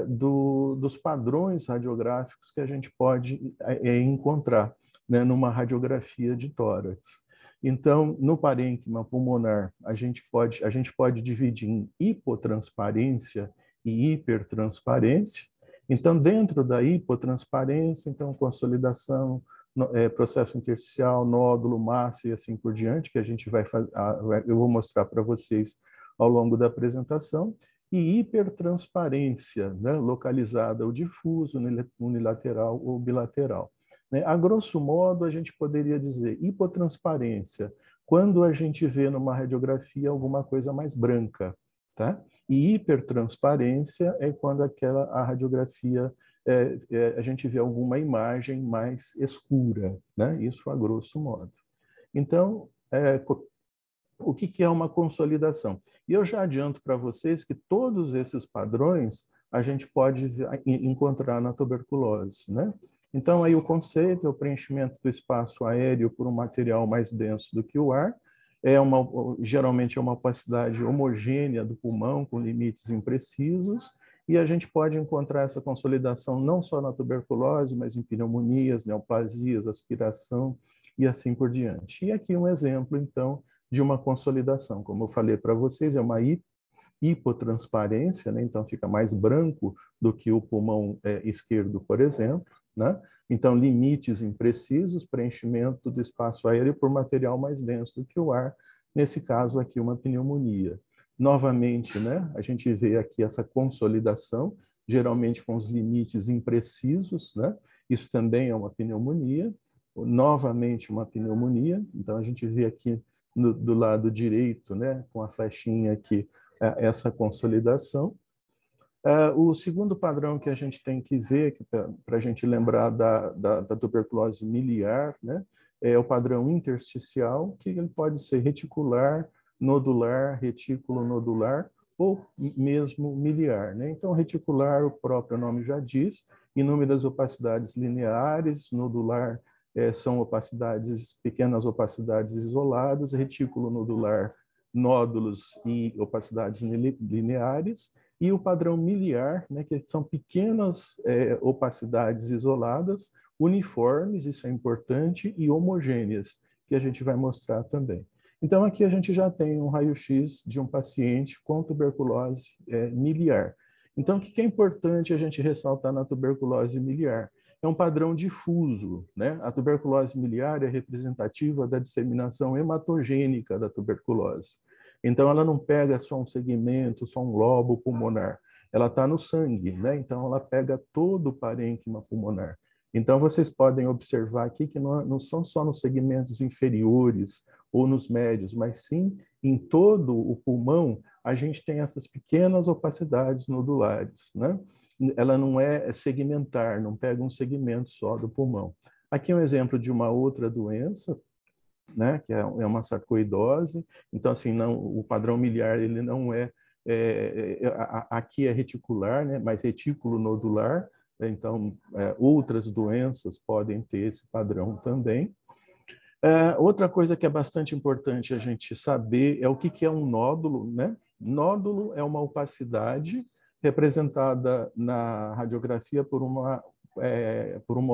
dos padrões radiográficos que a gente pode encontrar, né, numa radiografia de tórax. Então, no parênquima pulmonar, a gente pode dividir em hipotransparência e hipertransparência. Então, dentro da hipotransparência, então, consolidação, processo intersticial, nódulo, massa e assim por diante, que a gente vai fazer, eu vou mostrar para vocês ao longo da apresentação, e hipertransparência, né, localizada ou difuso, unilateral ou bilateral. A grosso modo, a gente poderia dizer hipotransparência, quando a gente vê numa radiografia alguma coisa mais branca, tá? E hipertransparência é quando a radiografia a gente vê alguma imagem mais escura, né? Isso a grosso modo. Então, o que é uma consolidação? E eu já adianto para vocês que todos esses padrões a gente pode encontrar na tuberculose, né? Então, aí o conceito é o preenchimento do espaço aéreo por um material mais denso do que o ar, geralmente é uma opacidade homogênea do pulmão, com limites imprecisos, e a gente pode encontrar essa consolidação não só na tuberculose, mas em pneumonias, neoplasias, aspiração e assim por diante. E aqui um exemplo, então, de uma consolidação. Como eu falei para vocês, é uma hipotransparência, né? Então fica mais branco do que o pulmão esquerdo, por exemplo, né? Então, limites imprecisos, preenchimento do espaço aéreo por material mais denso do que o ar, nesse caso aqui uma pneumonia. Novamente, né, a gente vê aqui essa consolidação, geralmente com os limites imprecisos, né? Isso também é uma pneumonia, novamente uma pneumonia, então a gente vê aqui do lado direito, né, com a flechinha aqui, essa consolidação. O segundo padrão que a gente tem que ver, para a gente lembrar da tuberculose miliar, né, é o padrão intersticial, que ele pode ser reticular, nodular, retículo nodular, ou mesmo miliar, né? Então, reticular, o próprio nome já diz, inúmeras opacidades lineares, nodular são opacidades, pequenas opacidades isoladas, retículo nodular, nódulos e opacidades lineares, e o padrão miliar, né, que são pequenas opacidades isoladas, uniformes, isso é importante, e homogêneas, que a gente vai mostrar também. Então, aqui a gente já tem um raio-x de um paciente com tuberculose miliar. Então, o que é importante a gente ressaltar na tuberculose miliar? É um padrão difuso, né? A tuberculose miliar é representativa da disseminação hematogênica da tuberculose. Então, ela não pega só um segmento, só um lobo pulmonar. Ela está no sangue, né? Então, ela pega todo o parênquima pulmonar. Então, vocês podem observar aqui que não são só nos segmentos inferiores ou nos médios, mas sim em todo o pulmão, a gente tem essas pequenas opacidades nodulares, né? Ela não é segmentar, não pega um segmento só do pulmão. Aqui é um exemplo de uma outra doença, né, que é uma sarcoidose. Então, assim, não, o padrão miliar ele não aqui é reticular, né, mas retículo nodular. Então, outras doenças podem ter esse padrão também. Outra coisa que é bastante importante a gente saber é o que é um nódulo, né? Nódulo é uma opacidade representada na radiografia por uma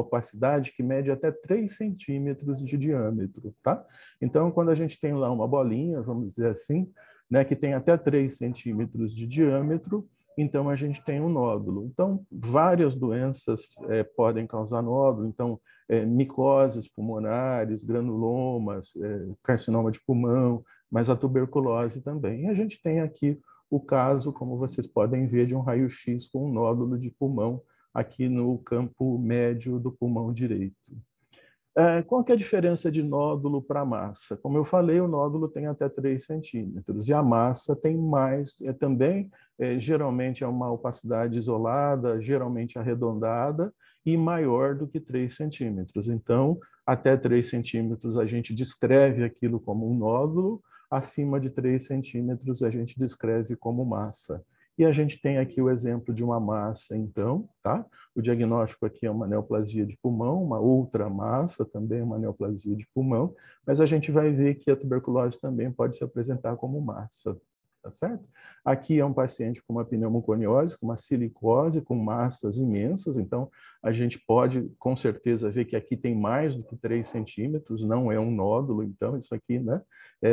opacidade que mede até 3 centímetros de diâmetro, tá? Então, quando a gente tem lá uma bolinha, vamos dizer assim, né, que tem até 3 centímetros de diâmetro, então a gente tem um nódulo. Então, várias doenças podem causar nódulo, então, micoses pulmonares, granulomas, carcinoma de pulmão, mas a tuberculose também. E a gente tem aqui o caso, como vocês podem ver, de um raio-x com um nódulo de pulmão aqui no campo médio do pulmão direito. Qual que é a diferença de nódulo para massa? Como eu falei, o nódulo tem até 3 centímetros, e a massa tem mais, também, geralmente é uma opacidade isolada, geralmente arredondada, e maior do que 3 centímetros. Então, até 3 centímetros a gente descreve aquilo como um nódulo, acima de 3 centímetros a gente descreve como massa. E a gente tem aqui o exemplo de uma massa, então, tá? O diagnóstico aqui é uma neoplasia de pulmão, uma outra massa também uma neoplasia de pulmão, mas a gente vai ver que a tuberculose também pode se apresentar como massa, tá certo? Aqui é um paciente com uma pneumoconiose, com uma silicose, com massas imensas, então a gente pode com certeza ver que aqui tem mais do que 3 centímetros, não é um nódulo, então isso aqui, né,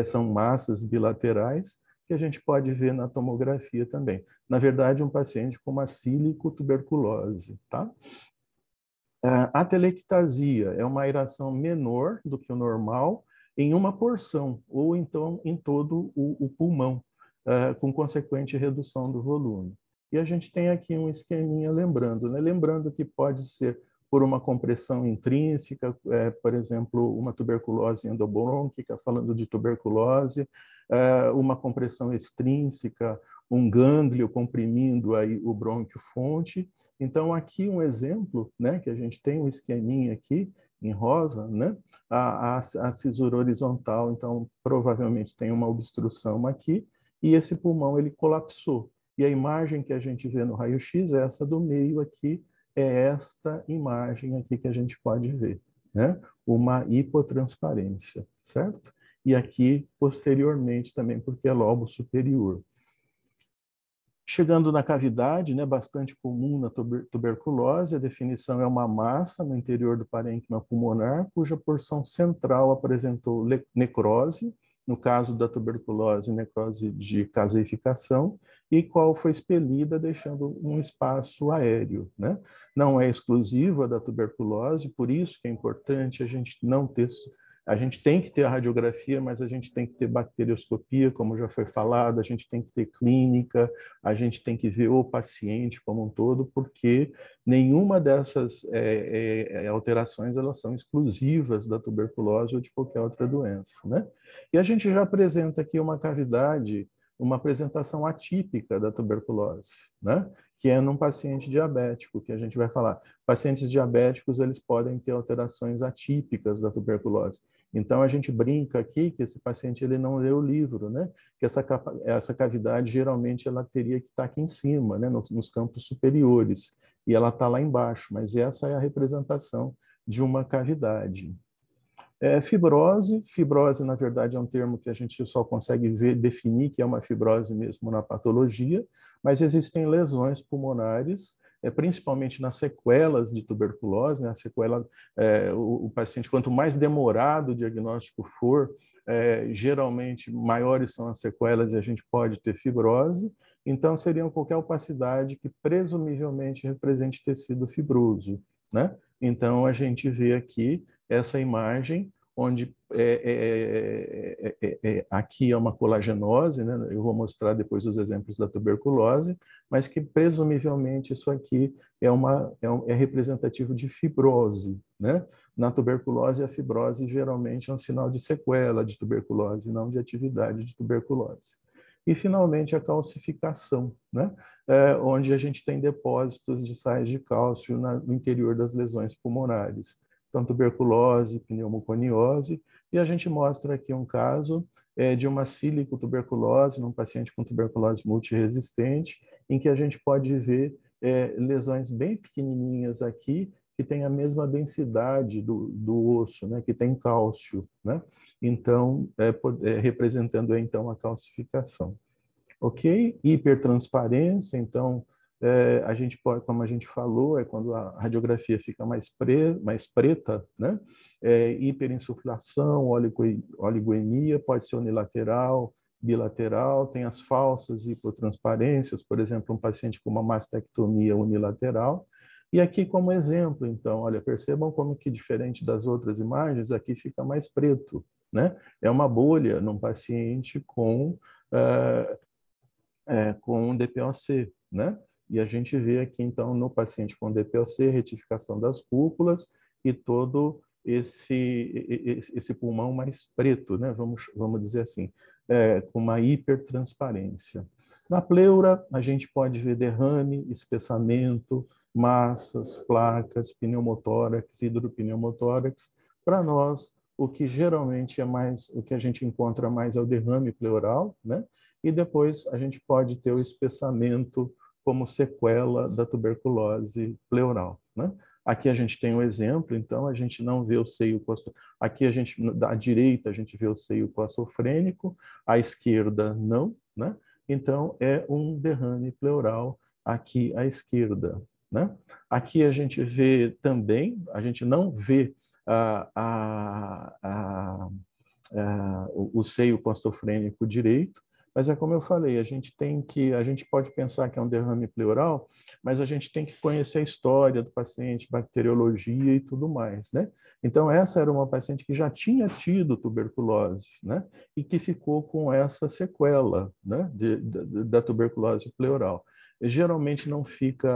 são massas bilaterais, que a gente pode ver na tomografia também. Na verdade, um paciente com uma sílico-tuberculose, tá? A telectasia é uma aeração menor do que o normal em uma porção, ou então em todo o pulmão, com consequente redução do volume. E a gente tem aqui um esqueminha lembrando, né? Lembrando que pode ser por uma compressão intrínseca, por exemplo, uma tuberculose endobrônquica, falando de tuberculose, uma compressão extrínseca, um gânglio comprimindo aí o brônquio-fonte. Então, aqui um exemplo, né, que a gente tem um esqueminha aqui, em rosa, né, a cisura horizontal, então, provavelmente tem uma obstrução aqui, e esse pulmão, ele colapsou. E a imagem que a gente vê no raio-x é essa do meio aqui, é esta imagem aqui que a gente pode ver, né? Uma hipotransparência, certo? E aqui, posteriormente, também, porque é lobo superior. Chegando na cavidade, né, bastante comum na tuberculose, a definição é uma massa no interior do parênquima pulmonar, cuja porção central apresentou necrose, no caso da tuberculose, necrose de caseificação, e qual foi expelida, deixando um espaço aéreo, né? Não é exclusiva da tuberculose, por isso que é importante a gente não ter... A gente tem que ter a radiografia, mas a gente tem que ter bacterioscopia, como já foi falado, a gente tem que ter clínica, a gente tem que ver o paciente como um todo, porque nenhuma dessas alterações elas são exclusivas da tuberculose ou de qualquer outra doença, né? E a gente já apresenta aqui uma cavidade, uma apresentação atípica da tuberculose, né? Que é num paciente diabético, que a gente vai falar. Pacientes diabéticos, eles podem ter alterações atípicas da tuberculose. Então, a gente brinca aqui que esse paciente ele não lê o livro, né? Que essa cavidade, geralmente, ela teria que estar aqui em cima, né? Nos campos superiores, e ela está lá embaixo, mas essa é a representação de uma cavidade. Fibrose, na verdade, é um termo que a gente só consegue definir que é uma fibrose mesmo na patologia, mas existem lesões pulmonares, principalmente nas sequelas de tuberculose, né? A sequela, o paciente, quanto mais demorado o diagnóstico for, geralmente maiores são as sequelas e a gente pode ter fibrose, então seriam qualquer opacidade que presumivelmente represente tecido fibroso, né? Então a gente vê aqui essa imagem, onde aqui é uma colagenose, né? Eu vou mostrar depois os exemplos da tuberculose, mas que presumivelmente isso aqui é representativo de fibrose, né? Na tuberculose, a fibrose geralmente é um sinal de sequela de tuberculose, não de atividade de tuberculose. E, finalmente, a calcificação, né? Onde a gente tem depósitos de sais de cálcio no interior das lesões pulmonares. Então, tuberculose, pneumoconiose, e a gente mostra aqui um caso de uma sílico-tuberculose, num paciente com tuberculose multiresistente, em que a gente pode ver lesões bem pequenininhas aqui, que tem a mesma densidade do osso, né, que tem cálcio, né? Então, representando então a calcificação. Ok? Hipertransparência, então, a gente pode, como a gente falou, é quando a radiografia fica mais preta, né? Hiperinsuflação, oligoemia, pode ser unilateral, bilateral, tem as falsas hipotransparências, por exemplo, um paciente com uma mastectomia unilateral. E aqui como exemplo, então, olha, percebam como que diferente das outras imagens, aqui fica mais preto, né? É uma bolha num paciente com um DPOC, né? E a gente vê aqui, então, no paciente com DPOC, retificação das cúpulas e todo esse pulmão mais preto, né? Vamos dizer assim, com uma hipertransparência. Na pleura, a gente pode ver derrame, espessamento, massas, placas, pneumotórax, hidropneumotórax. Para nós, o que geralmente é mais, o que a gente encontra mais é o derrame pleural, né? E depois a gente pode ter o espessamento como sequela da tuberculose pleural, né? Aqui a gente tem um exemplo, então a gente não vê o seio aqui à direita a gente vê o seio costofrênico, à esquerda não, né? Então é um derrame pleural aqui à esquerda, né? Aqui a gente vê também, a gente não vê o seio costofrênico direito, mas é como eu falei, a gente pode pensar que é um derrame pleural, mas a gente tem que conhecer a história do paciente, bacteriologia e tudo mais, né? Então essa era uma paciente que já tinha tido tuberculose, né? E que ficou com essa sequela, né? Da tuberculose pleural. Geralmente não fica,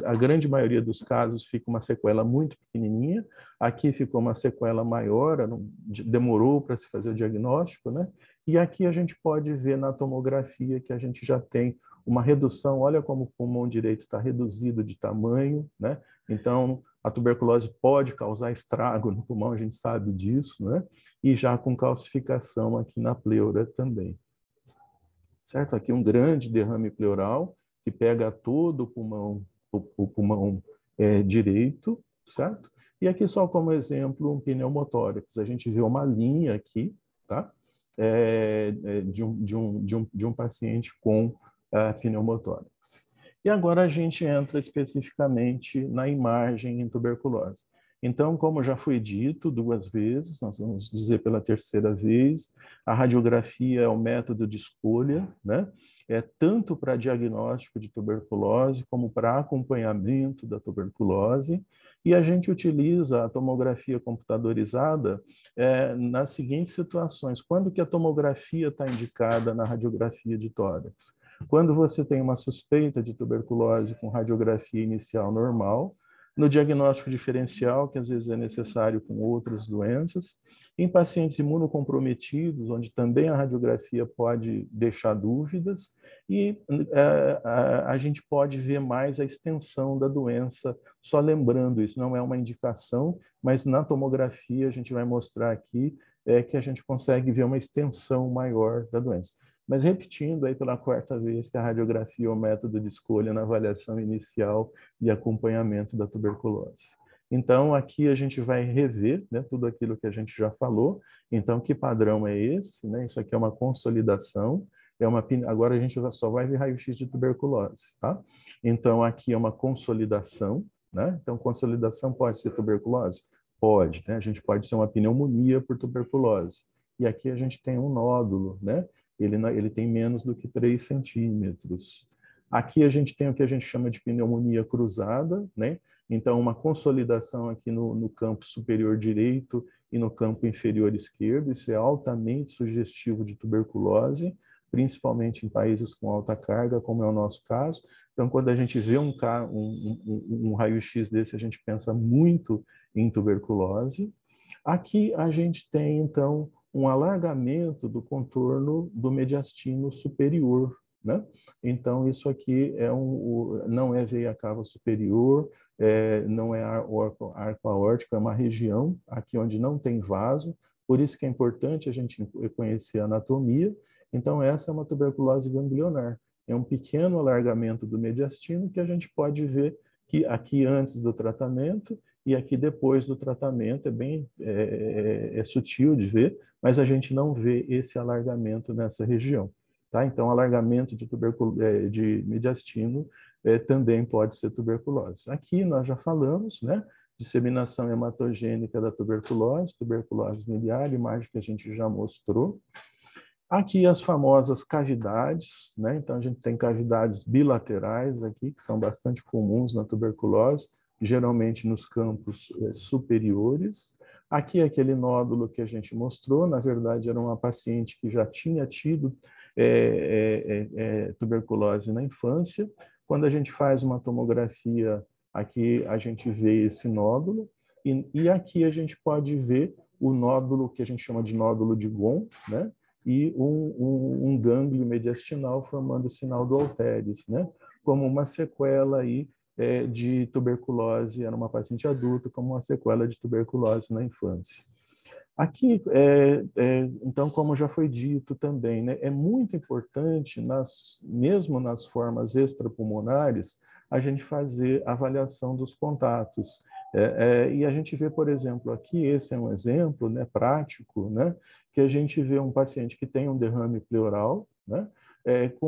a grande maioria dos casos fica uma sequela muito pequenininha, aqui ficou uma sequela maior, demorou para se fazer o diagnóstico, né? E aqui a gente pode ver na tomografia que a gente já tem uma redução, olha como o pulmão direito está reduzido de tamanho, né? Então, a tuberculose pode causar estrago no pulmão, a gente sabe disso, né? E já com calcificação aqui na pleura também. Certo? Aqui um grande derrame pleural que pega todo o pulmão direito, certo? E aqui só como exemplo um pneumotórax. A gente vê uma linha aqui, tá? De um paciente com pneumotórax. E agora a gente entra especificamente na imagem em tuberculose. Então, como já foi dito 2 vezes, nós vamos dizer pela 3ª vez, a radiografia é o método de escolha, né? Tanto para diagnóstico de tuberculose como para acompanhamento da tuberculose, e a gente utiliza a tomografia computadorizada nas seguintes situações. Quando que a tomografia está indicada na radiografia de tórax? Quando você tem uma suspeita de tuberculose com radiografia inicial normal, no diagnóstico diferencial, que às vezes é necessário com outras doenças, em pacientes imunocomprometidos, onde também a radiografia pode deixar dúvidas, e a gente pode ver mais a extensão da doença, só lembrando, isso não é uma indicação, mas na tomografia a gente vai mostrar aqui que a gente consegue ver uma extensão maior da doença. Mas repetindo aí pela 4ª vez que a radiografia é o método de escolha na avaliação inicial e acompanhamento da tuberculose. Então, aqui a gente vai rever, né, tudo aquilo que a gente já falou. Então, que padrão é esse? Né? Isso aqui é uma consolidação. Agora a gente só vai ver raio-x de tuberculose, tá? Então, aqui é uma consolidação, né? Então, consolidação pode ser tuberculose? Pode, né? A gente pode ter uma pneumonia por tuberculose. E aqui a gente tem um nódulo, né? Ele tem menos do que 3 centímetros. Aqui a gente tem o que a gente chama de pneumonia cruzada, né? Então, uma consolidação aqui no campo superior direito e no campo inferior esquerdo. Isso é altamente sugestivo de tuberculose, principalmente em países com alta carga, como é o nosso caso. Então, quando a gente vê um raio-x desse, a gente pensa muito em tuberculose. Aqui a gente tem, então, um alargamento do contorno do mediastino superior, né? Então, isso aqui não é veia cava superior, não é arco aórtico, é uma região aqui onde não tem vaso, por isso que é importante a gente conhecer a anatomia. Então, essa é uma tuberculose ganglionar. É um pequeno alargamento do mediastino que a gente pode ver que aqui antes do tratamento e aqui depois do tratamento, é sutil de ver, mas a gente não vê esse alargamento nessa região. tá? Então, alargamento de mediastino também pode ser tuberculose. Aqui nós já falamos, né? Disseminação hematogênica da tuberculose miliar, imagem que a gente já mostrou. Aqui as famosas cavidades, né? Então a gente tem cavidades bilaterais aqui, que são bastante comuns na tuberculose, geralmente nos campos superiores. Aqui aquele nódulo que a gente mostrou, na verdade era uma paciente que já tinha tido tuberculose na infância. Quando a gente faz uma tomografia, aqui a gente vê esse nódulo, e aqui a gente pode ver o nódulo que a gente chama de nódulo de Ghon, né? E um gânglio mediastinal formando o sinal do Alteres, né? Como uma sequela aí de tuberculose, era uma paciente adulta, como uma sequela de tuberculose na infância. Aqui, então, como já foi dito também, né, é muito importante, mesmo nas formas extrapulmonares, a gente fazer avaliação dos contatos. E a gente vê, por exemplo, aqui, esse é um exemplo, né, prático, né, que a gente vê um paciente que tem um derrame pleural, né, com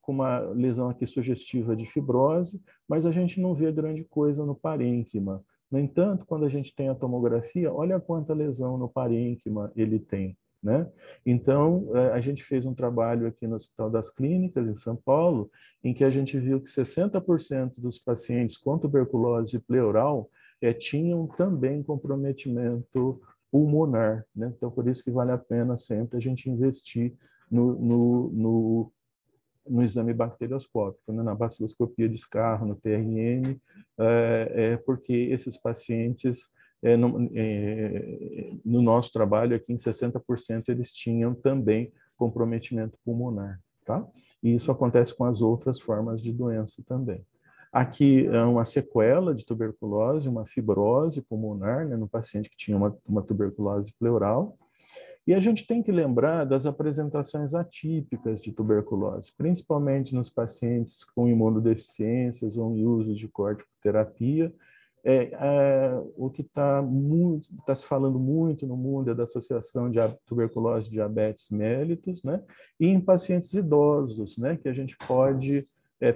uma lesão aqui sugestiva de fibrose, mas a gente não vê grande coisa no parênquima. No entanto, quando a gente tem a tomografia, olha quanta lesão no parênquima ele tem, né? Então, a gente fez um trabalho aqui no Hospital das Clínicas, em São Paulo, em que a gente viu que 60% dos pacientes com tuberculose pleural tinham também comprometimento pulmonar, né? Então, por isso que vale a pena sempre a gente investir no exame bacterioscópico, né? Na baciloscopia de escarro, no TRM, porque esses pacientes, no nosso trabalho aqui, em 60% eles tinham também comprometimento pulmonar, tá? E isso acontece com as outras formas de doença também. Aqui é uma sequela de tuberculose, uma fibrose pulmonar, né, no paciente que tinha uma tuberculose pleural. E a gente tem que lembrar das apresentações atípicas de tuberculose, principalmente nos pacientes com imunodeficiências ou em uso de corticoterapia. O que está se falando muito no mundo é da associação de tuberculose e diabetes mellitus, né? E em pacientes idosos, né? Que a gente pode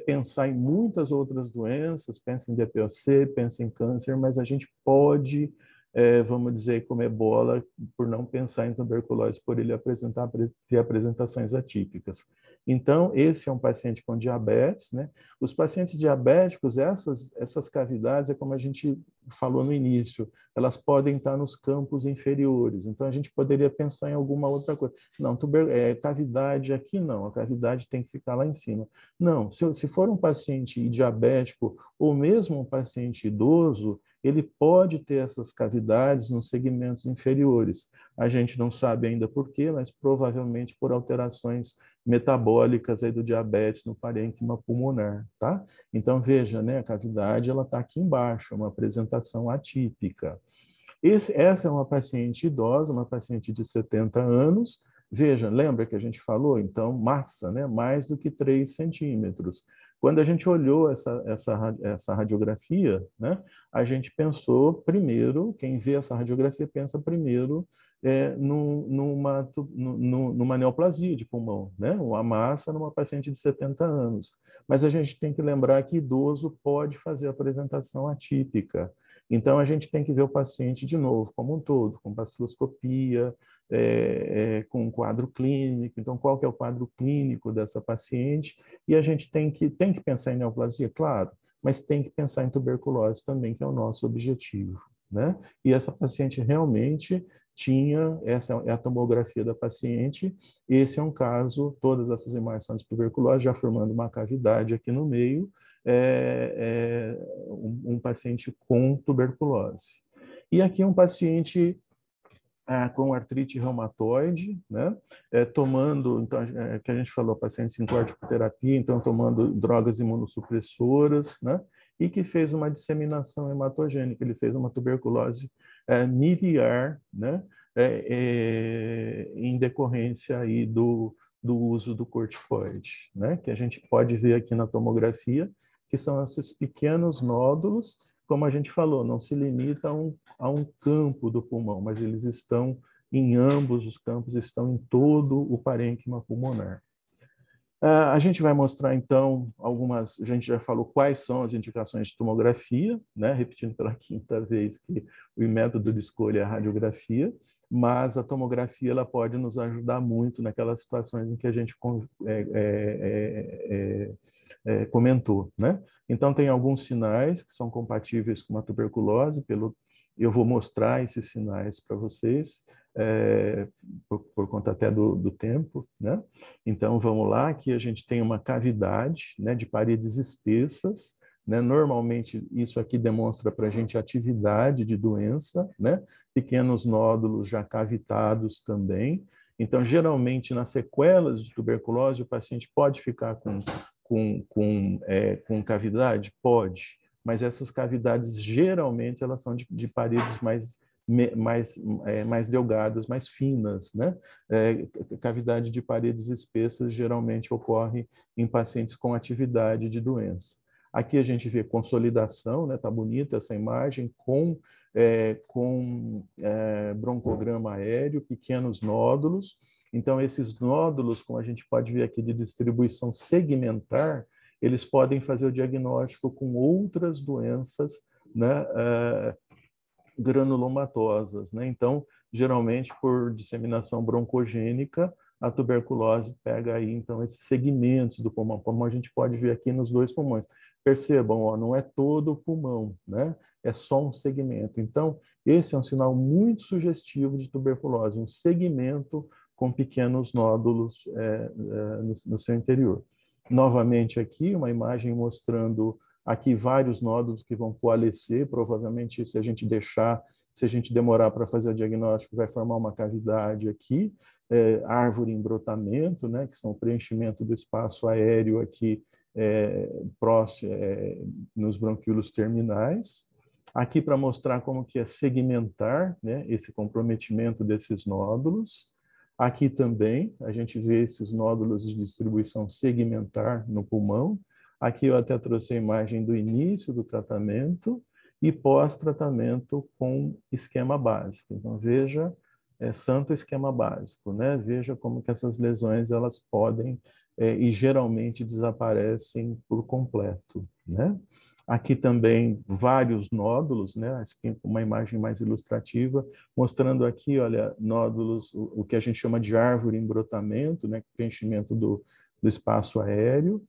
pensar em muitas outras doenças, pensa em DPOC, pensa em câncer, mas a gente pode, vamos dizer, comer bola por não pensar em tuberculose, por ele ter apresentações atípicas. Então, esse é um paciente com diabetes, né? Os pacientes diabéticos, essas cavidades, é como a gente falou no início, elas podem estar nos campos inferiores, então a gente poderia pensar em alguma outra coisa. Não, cavidade aqui não, a cavidade tem que ficar lá em cima. Não, se for um paciente diabético ou mesmo um paciente idoso, ele pode ter essas cavidades nos segmentos inferiores. A gente não sabe ainda por quê, mas provavelmente por alterações metabólicas aí do diabetes no parênquima pulmonar, tá? Então, veja, né, a cavidade ela está aqui embaixo, é uma apresentação atípica. Essa é uma paciente idosa, uma paciente de 70 anos. Veja, lembra que a gente falou? Então, massa, né? Mais do que 3 centímetros. Quando a gente olhou essa radiografia, né, a gente pensou primeiro, quem vê essa radiografia pensa primeiro numa neoplasia de pulmão, né? Uma massa numa paciente de 70 anos. Mas a gente tem que lembrar que idoso pode fazer apresentação atípica. Então, a gente tem que ver o paciente de novo, como um todo, com baciloscopia, com um quadro clínico. Então, qual que é o quadro clínico dessa paciente? E a gente tem que pensar em neoplasia, claro, mas tem que pensar em tuberculose também, que é o nosso objetivo, né? E essa paciente realmente tinha, essa é a tomografia da paciente, esse é um caso, todas essas imagens são de tuberculose, já formando uma cavidade aqui no meio, um paciente com tuberculose. E aqui um paciente com artrite reumatoide, né? Tomando, então, que a gente falou, pacientes em corticoterapia, então tomando drogas imunossupressoras, né? E que fez uma disseminação hematogênica, ele fez uma tuberculose miliar, né? Em decorrência aí do uso do corticoide, né? Que a gente pode ver aqui na tomografia, que são esses pequenos nódulos, como a gente falou, não se limita a um campo do pulmão, mas eles estão em ambos os campos, estão em todo o parênquima pulmonar. A gente vai mostrar, então, algumas... A gente já falou quais são as indicações de tomografia, né? Repetindo pela quinta vez que o método de escolha é a radiografia, mas a tomografia ela pode nos ajudar muito naquelas situações em que a gente comentou, né? Então, tem alguns sinais que são compatíveis com a tuberculose, eu vou mostrar esses sinais para vocês, por conta até do tempo, né? Então, vamos lá, aqui a gente tem uma cavidade, né, de paredes espessas, né? Normalmente, isso aqui demonstra para a gente atividade de doença, né? Pequenos nódulos já cavitados também. Então, geralmente, nas sequelas de tuberculose, o paciente pode ficar com cavidade? Pode, mas essas cavidades, geralmente, elas são de paredes mais delgadas, mais finas, né? Cavidade de paredes espessas geralmente ocorre em pacientes com atividade de doença. Aqui a gente vê consolidação, né? Tá bonita essa imagem, com broncograma aéreo, pequenos nódulos. Então, esses nódulos, como a gente pode ver aqui de distribuição segmentar, eles podem fazer o diagnóstico com outras doenças, né? Granulomatosas, né? Então, geralmente, por disseminação broncogênica, a tuberculose pega aí, então, esses segmentos do pulmão, como a gente pode ver aqui nos dois pulmões. Percebam, ó, não é todo o pulmão, né? É só um segmento. Então, esse é um sinal muito sugestivo de tuberculose, um segmento com pequenos nódulos no seu interior. Novamente aqui, uma imagem mostrando aqui vários nódulos que vão coalescer, provavelmente se a gente demorar para fazer o diagnóstico, vai formar uma cavidade aqui, árvore em brotamento, né, que são o preenchimento do espaço aéreo aqui próximo, nos bronquíolos terminais. Aqui para mostrar como que é segmentar, né, esse comprometimento desses nódulos. Aqui também a gente vê esses nódulos de distribuição segmentar no pulmão. Aqui eu até trouxe a imagem do início do tratamento e pós-tratamento com esquema básico. Então, veja, santo esquema básico, né? Veja como que essas lesões elas podem e geralmente desaparecem por completo, né? Aqui também vários nódulos, né? Uma imagem mais ilustrativa, mostrando aqui, olha, nódulos, o que a gente chama de árvore em brotamento, né? Preenchimento do espaço aéreo.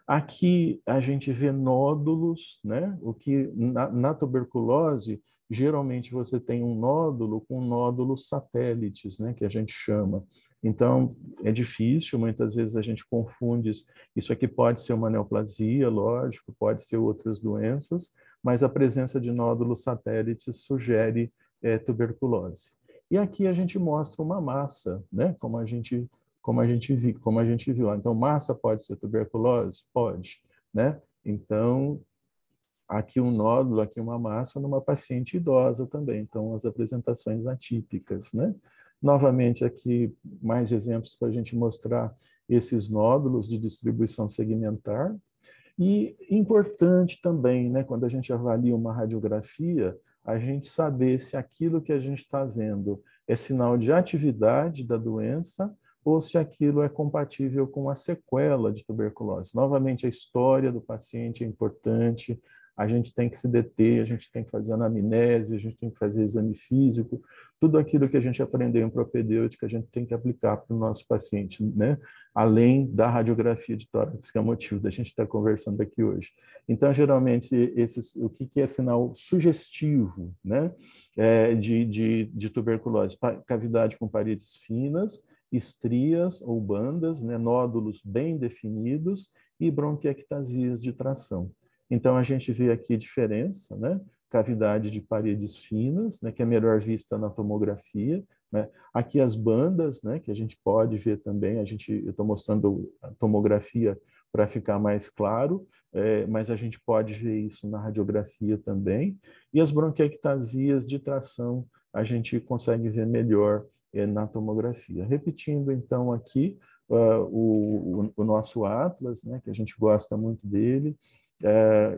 Aqui a gente vê nódulos, né? O que na tuberculose, geralmente você tem um nódulo com nódulos satélites, né? Que a gente chama. Então, é difícil, muitas vezes a gente confunde isso aqui pode ser uma neoplasia, lógico, pode ser outras doenças, mas a presença de nódulos satélites sugere tuberculose. E aqui a gente mostra uma massa, né? Como a gente viu. Então, massa pode ser tuberculose? Pode, né? Então, aqui um nódulo, aqui uma massa numa paciente idosa também. Então, as apresentações atípicas, né? Novamente, aqui mais exemplos para a gente mostrar esses nódulos de distribuição segmentar. E importante também, né, quando a gente avalia uma radiografia, a gente saber se aquilo que a gente está vendo é sinal de atividade da doença ou se aquilo é compatível com a sequela de tuberculose. Novamente, a história do paciente é importante, a gente tem que se deter, a gente tem que fazer anamnese, a gente tem que fazer exame físico, tudo aquilo que a gente aprendeu em propedêutica, a gente tem que aplicar para o nosso paciente, né? Além da radiografia de tórax, que é o motivo da gente estar conversando aqui hoje. Então, geralmente, o que é sinal sugestivo, né? De tuberculose? Cavidade com paredes finas, estrias ou bandas, né? Nódulos bem definidos e bronquiectasias de tração. Então, a gente vê aqui diferença, né? Cavidade de paredes finas, né? Que é melhor vista na tomografia, né? Aqui as bandas, né? Que a gente pode ver também, eu estou mostrando a tomografia para ficar mais claro, mas a gente pode ver isso na radiografia também. E as bronquiectasias de tração, a gente consegue ver melhor na tomografia. Repetindo, então, aqui o nosso atlas, né? Que a gente gosta muito dele,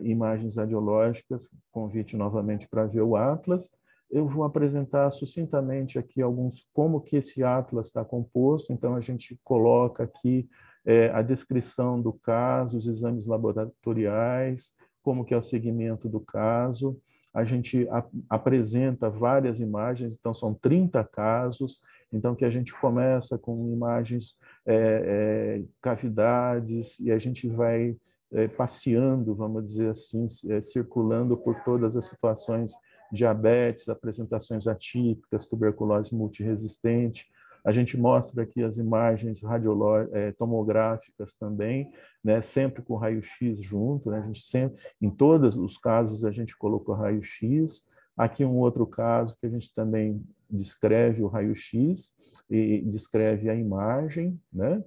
imagens radiológicas, convite novamente para ver o atlas. Eu vou apresentar sucintamente aqui como que esse atlas está composto. Então, a gente coloca aqui a descrição do caso, os exames laboratoriais, como que é o segmento do caso. A gente apresenta várias imagens, então são 30 casos, então que a gente começa com imagens, cavidades, e a gente vai passeando, vamos dizer assim, circulando por todas as situações, diabetes, apresentações atípicas, tuberculose multiresistente. A gente mostra aqui as imagens tomográficas também, né, sempre com raio-x junto, né, a gente sempre, em todos os casos a gente colocou raio-x. Aqui um outro caso que a gente também descreve o raio-x e descreve a imagem, né,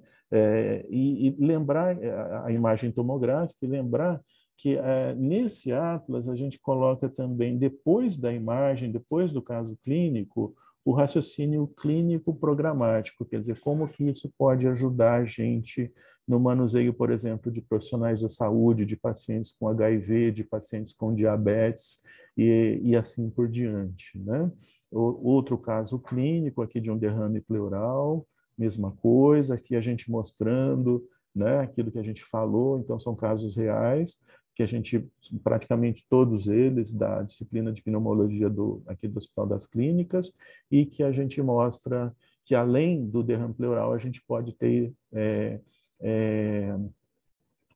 e lembrar a imagem tomográfica e lembrar que nesse atlas a gente coloca também, depois da imagem, depois do caso clínico, o raciocínio clínico programático, quer dizer, como que isso pode ajudar a gente no manuseio, por exemplo, de profissionais da saúde, de pacientes com HIV, de pacientes com diabetes e assim por diante, né? Outro caso clínico aqui de um derrame pleural, mesma coisa, aqui a gente mostrando, né, aquilo que a gente falou, então são casos reais, que a gente, praticamente todos eles, da disciplina de pneumologia aqui do Hospital das Clínicas, e que a gente mostra que, além do derrame pleural, a gente pode ter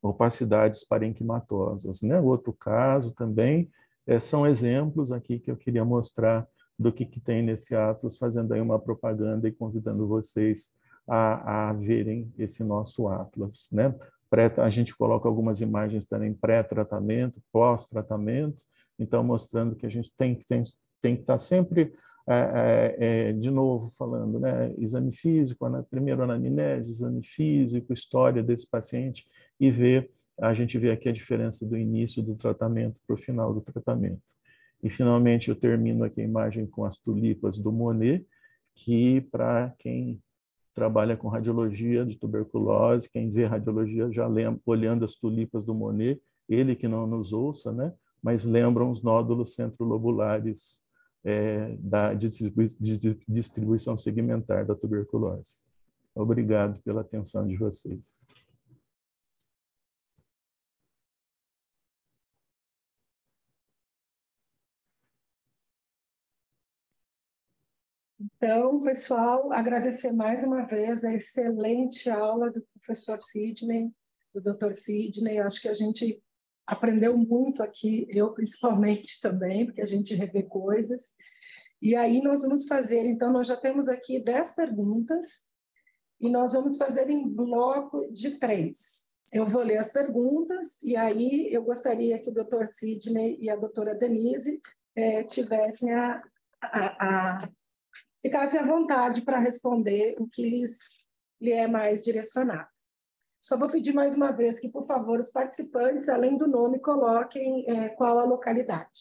opacidades parenquimatosas, né? Outro caso também, são exemplos aqui que eu queria mostrar do que tem nesse atlas, fazendo aí uma propaganda e convidando vocês a verem esse nosso atlas, né? A gente coloca algumas imagens também pré-tratamento, pós-tratamento, então mostrando que a gente tem que estar sempre, de novo falando, né, exame físico, primeiro anamnese, exame físico, história desse paciente, e a gente vê aqui a diferença do início do tratamento para o final do tratamento. E finalmente eu termino aqui a imagem com as tulipas do Monet, que para quem trabalha com radiologia de tuberculose, quem vê radiologia já lembra, olhando as tulipas do Monet, ele que não nos ouça, né? Mas lembram os nódulos centrolobulares de distribuição segmentar da tuberculose. Obrigado pela atenção de vocês. Então, pessoal, agradecer mais uma vez a excelente aula do professor Sidney, do Dr. Sidney. Acho que a gente aprendeu muito aqui, eu principalmente também, porque a gente revê coisas. E aí nós vamos fazer, então, nós já temos aqui 10 perguntas, e nós vamos fazer em bloco de 3. Eu vou ler as perguntas, e aí eu gostaria que o Dr. Sidney e a doutora Denise tivessem ficassem à vontade para responder o que lhe é mais direcionado. Só vou pedir mais uma vez que, por favor, os participantes, além do nome, coloquem qual a localidade.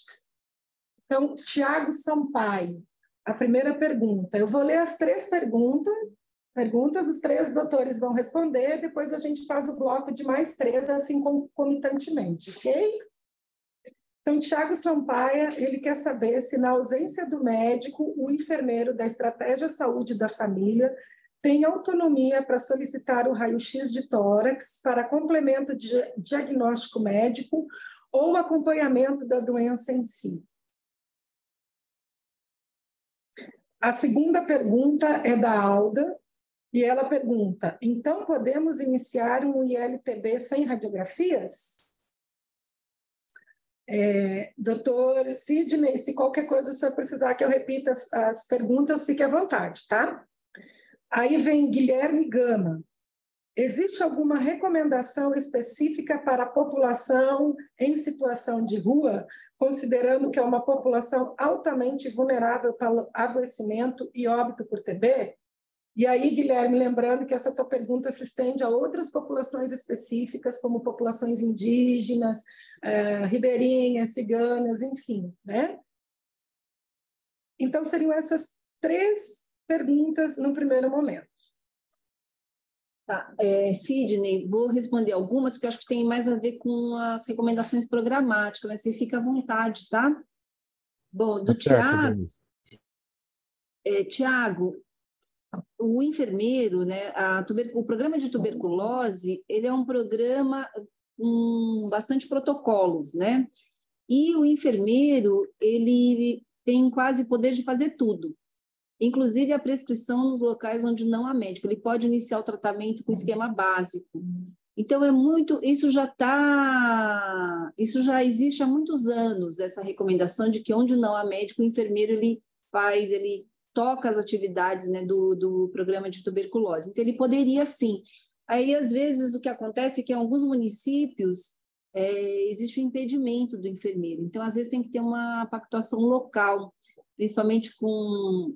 Então, Tiago Sampaio, a primeira pergunta. Eu vou ler as 3 perguntas, os 3 doutores vão responder, depois a gente faz o bloco de mais 3, assim concomitantemente, ok? Então, Tiago Sampaio, ele quer saber se, na ausência do médico, o enfermeiro da estratégia saúde da família tem autonomia para solicitar o raio-x de tórax para complemento de diagnóstico médico ou acompanhamento da doença em si. A segunda pergunta é da Alda, e ela pergunta: então podemos iniciar um ILTB sem radiografias? Doutor Sidney, se qualquer coisa o senhor precisar que eu repita as perguntas, fique à vontade, tá? Aí vem Guilherme Gama. Existe alguma recomendação específica para a população em situação de rua, considerando que é uma população altamente vulnerável para adoecimento e óbito por TB? E aí, Guilherme, lembrando que essa tua pergunta se estende a outras populações específicas, como populações indígenas, ribeirinhas, ciganas, enfim, né? Então, seriam essas 3 perguntas no primeiro momento. Tá. Sidney, vou responder algumas, porque eu acho que tem mais a ver com as recomendações programáticas, mas você fica à vontade, tá? Bom, do Tiago, o enfermeiro, né, o programa de tuberculose, ele é um programa com bastante protocolos, né? E o enfermeiro, ele tem quase poder de fazer tudo, inclusive a prescrição nos locais onde não há médico. Ele pode iniciar o tratamento com esquema básico. Então, isso já existe há muitos anos, essa recomendação de que onde não há médico, o enfermeiro ele toca as atividades, né, do programa de tuberculose. Então, ele poderia sim. Aí, às vezes, o que acontece é que em alguns municípios existe um impedimento do enfermeiro. Então, às vezes, tem que ter uma pactuação local, principalmente com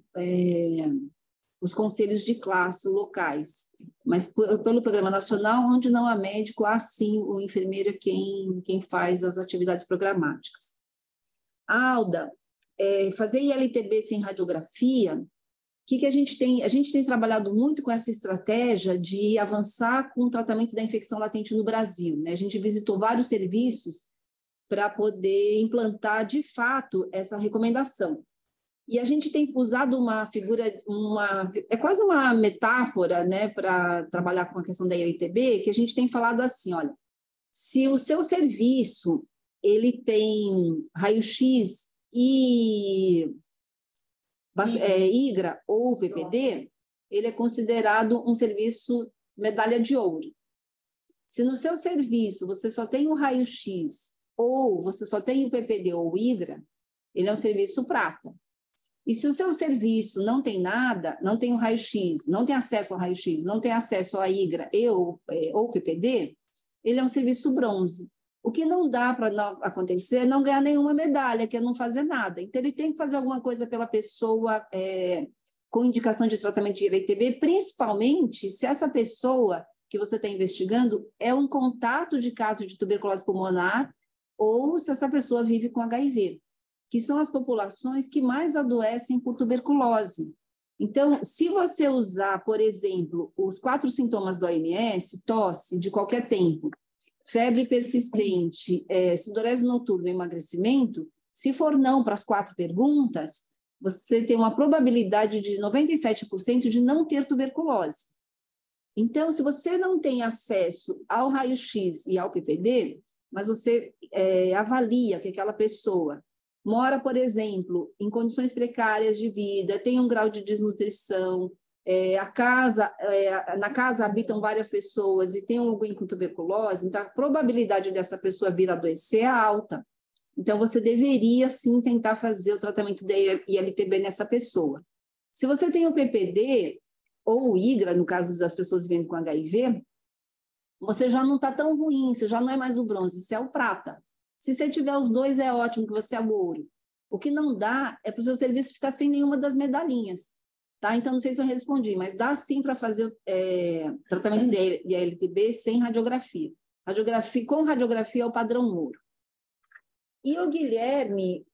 os conselhos de classe locais. Mas, pelo Programa Nacional, onde não há médico, há sim o enfermeiro quem faz as atividades programáticas. Alda, fazer ILTB sem radiografia, o que a gente tem? A gente tem trabalhado muito com essa estratégia de avançar com o tratamento da infecção latente no Brasil, né? A gente visitou vários serviços para poder implantar, de fato, essa recomendação. E a gente tem usado uma figura, é quase uma metáfora, né, para trabalhar com a questão da ILTB, que a gente tem falado assim, olha, se o seu serviço ele tem raio-x e IGRA ou PPD, ele é considerado um serviço medalha de ouro. Se no seu serviço você só tem o raio-x ou você só tem o PPD ou o IGRA, ele é um serviço prata. E se o seu serviço não tem nada, não tem o raio-x, não tem acesso ao raio-x, não tem acesso à IGRA ou PPD, ele é um serviço bronze. O que não dá para acontecer é não ganhar nenhuma medalha, que é não fazer nada. Então, ele tem que fazer alguma coisa pela pessoa com indicação de tratamento de ILTB, principalmente se essa pessoa que você está investigando é um contato de caso de tuberculose pulmonar ou se essa pessoa vive com HIV, que são as populações que mais adoecem por tuberculose. Então, se você usar, por exemplo, os 4 sintomas da OMS, tosse de qualquer tempo, febre persistente, sudorese noturna e emagrecimento, se for não para as 4 perguntas, você tem uma probabilidade de 97% de não ter tuberculose. Então, se você não tem acesso ao raio-x e ao PPD, mas você avalia que aquela pessoa mora, por exemplo, em condições precárias de vida, tem um grau de desnutrição, na casa habitam várias pessoas e tem alguém com tuberculose, então a probabilidade dessa pessoa vir a adoecer é alta. Então, você deveria, sim, tentar fazer o tratamento da ILTB nessa pessoa. Se você tem o PPD ou o IGRA, no caso das pessoas vivendo com HIV, você já não está tão ruim, você já não é mais o bronze, você é o prata. Se você tiver os dois, é ótimo, que você é o ouro. O que não dá é para o seu serviço ficar sem nenhuma das medalhinhas. Tá? Então, não sei se eu respondi, mas dá sim para fazer tratamento de ILTB sem radiografia. Com radiografia é o padrão ouro. E o Guilherme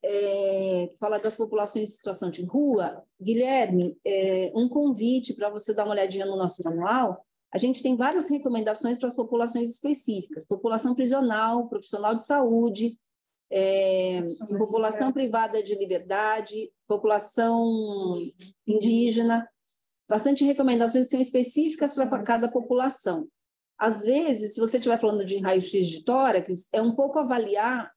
fala das populações em situação de rua. Guilherme, um convite para você dar uma olhadinha no nosso manual. A gente tem várias recomendações para as populações específicas. População prisional, profissional de saúde, população privada de liberdade, população indígena. Bastante recomendações que são específicas para cada população. Às vezes, se você estiver falando de raio-x de tórax, é um pouco avaliar.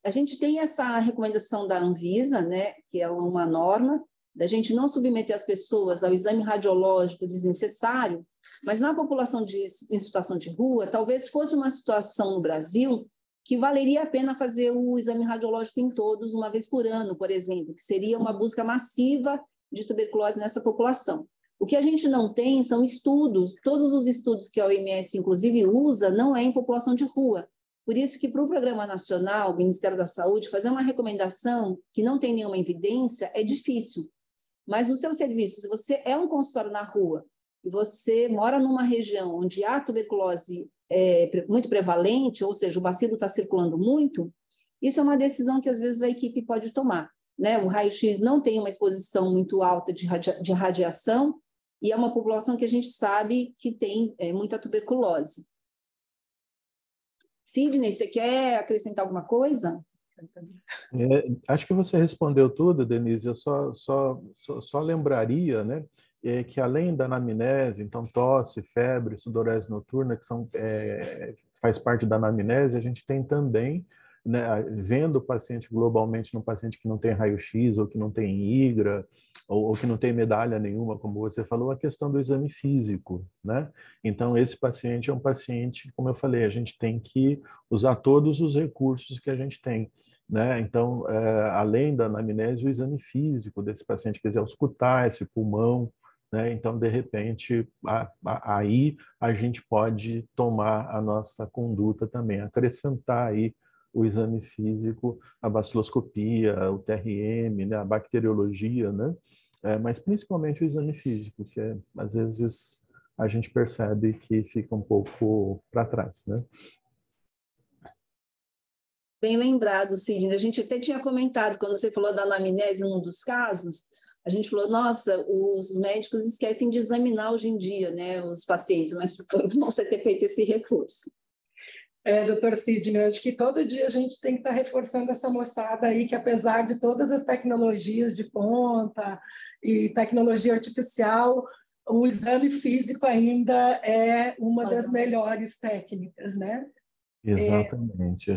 A gente tem essa recomendação da Anvisa, né, que é uma norma, da gente não submeter as pessoas ao exame radiológico desnecessário, mas na população em situação de rua, talvez fosse uma situação no Brasil que valeria a pena fazer o exame radiológico em todos, uma vez por ano, por exemplo, que seria uma busca massiva de tuberculose nessa população. O que a gente não tem são estudos, todos os estudos que a OMS, inclusive, usa, não é em população de rua. Por isso que, para o Programa Nacional, o Ministério da Saúde, fazer uma recomendação que não tem nenhuma evidência é difícil. Mas no seu serviço, se você é um consultório na rua e você mora numa região onde há tuberculose muito prevalente, ou seja, o bacilo está circulando muito, isso é uma decisão que às vezes a equipe pode tomar, né? O raio-x não tem uma exposição muito alta de radiação e é uma população que a gente sabe que tem muita tuberculose. Sidney, você quer acrescentar alguma coisa? Acho que você respondeu tudo, Denise. Eu só lembraria, né, que além da anamnese, então tosse, febre, sudorese noturna, que faz parte da anamnese, a gente tem também, né, vendo o paciente globalmente, num paciente que não tem raio-x ou que não tem IGRA ou que não tem medalha nenhuma, como você falou, a questão do exame físico, né? Então esse paciente é um paciente, como eu falei, a gente tem que usar todos os recursos que a gente tem, né? Então, além da anamnese, o exame físico desse paciente, quer dizer, auscultar esse pulmão, né? Então, de repente, aí a gente pode tomar a nossa conduta também, acrescentar aí o exame físico, a baciloscopia, o TRM, né? A bacteriologia, né? Mas principalmente o exame físico, que às vezes a gente percebe que fica um pouco para trás, né? Bem lembrado, Sidney. A gente até tinha comentado, quando você falou da anamnese num dos casos, a gente falou, nossa, os médicos esquecem de examinar hoje em dia, né, os pacientes, mas foi bom você ter feito esse reforço. Doutor Sidney, eu acho que todo dia a gente tem que estar reforçando essa moçada aí, que apesar de todas as tecnologias de ponta e tecnologia artificial, o exame físico ainda é uma das melhores técnicas, né? Exatamente.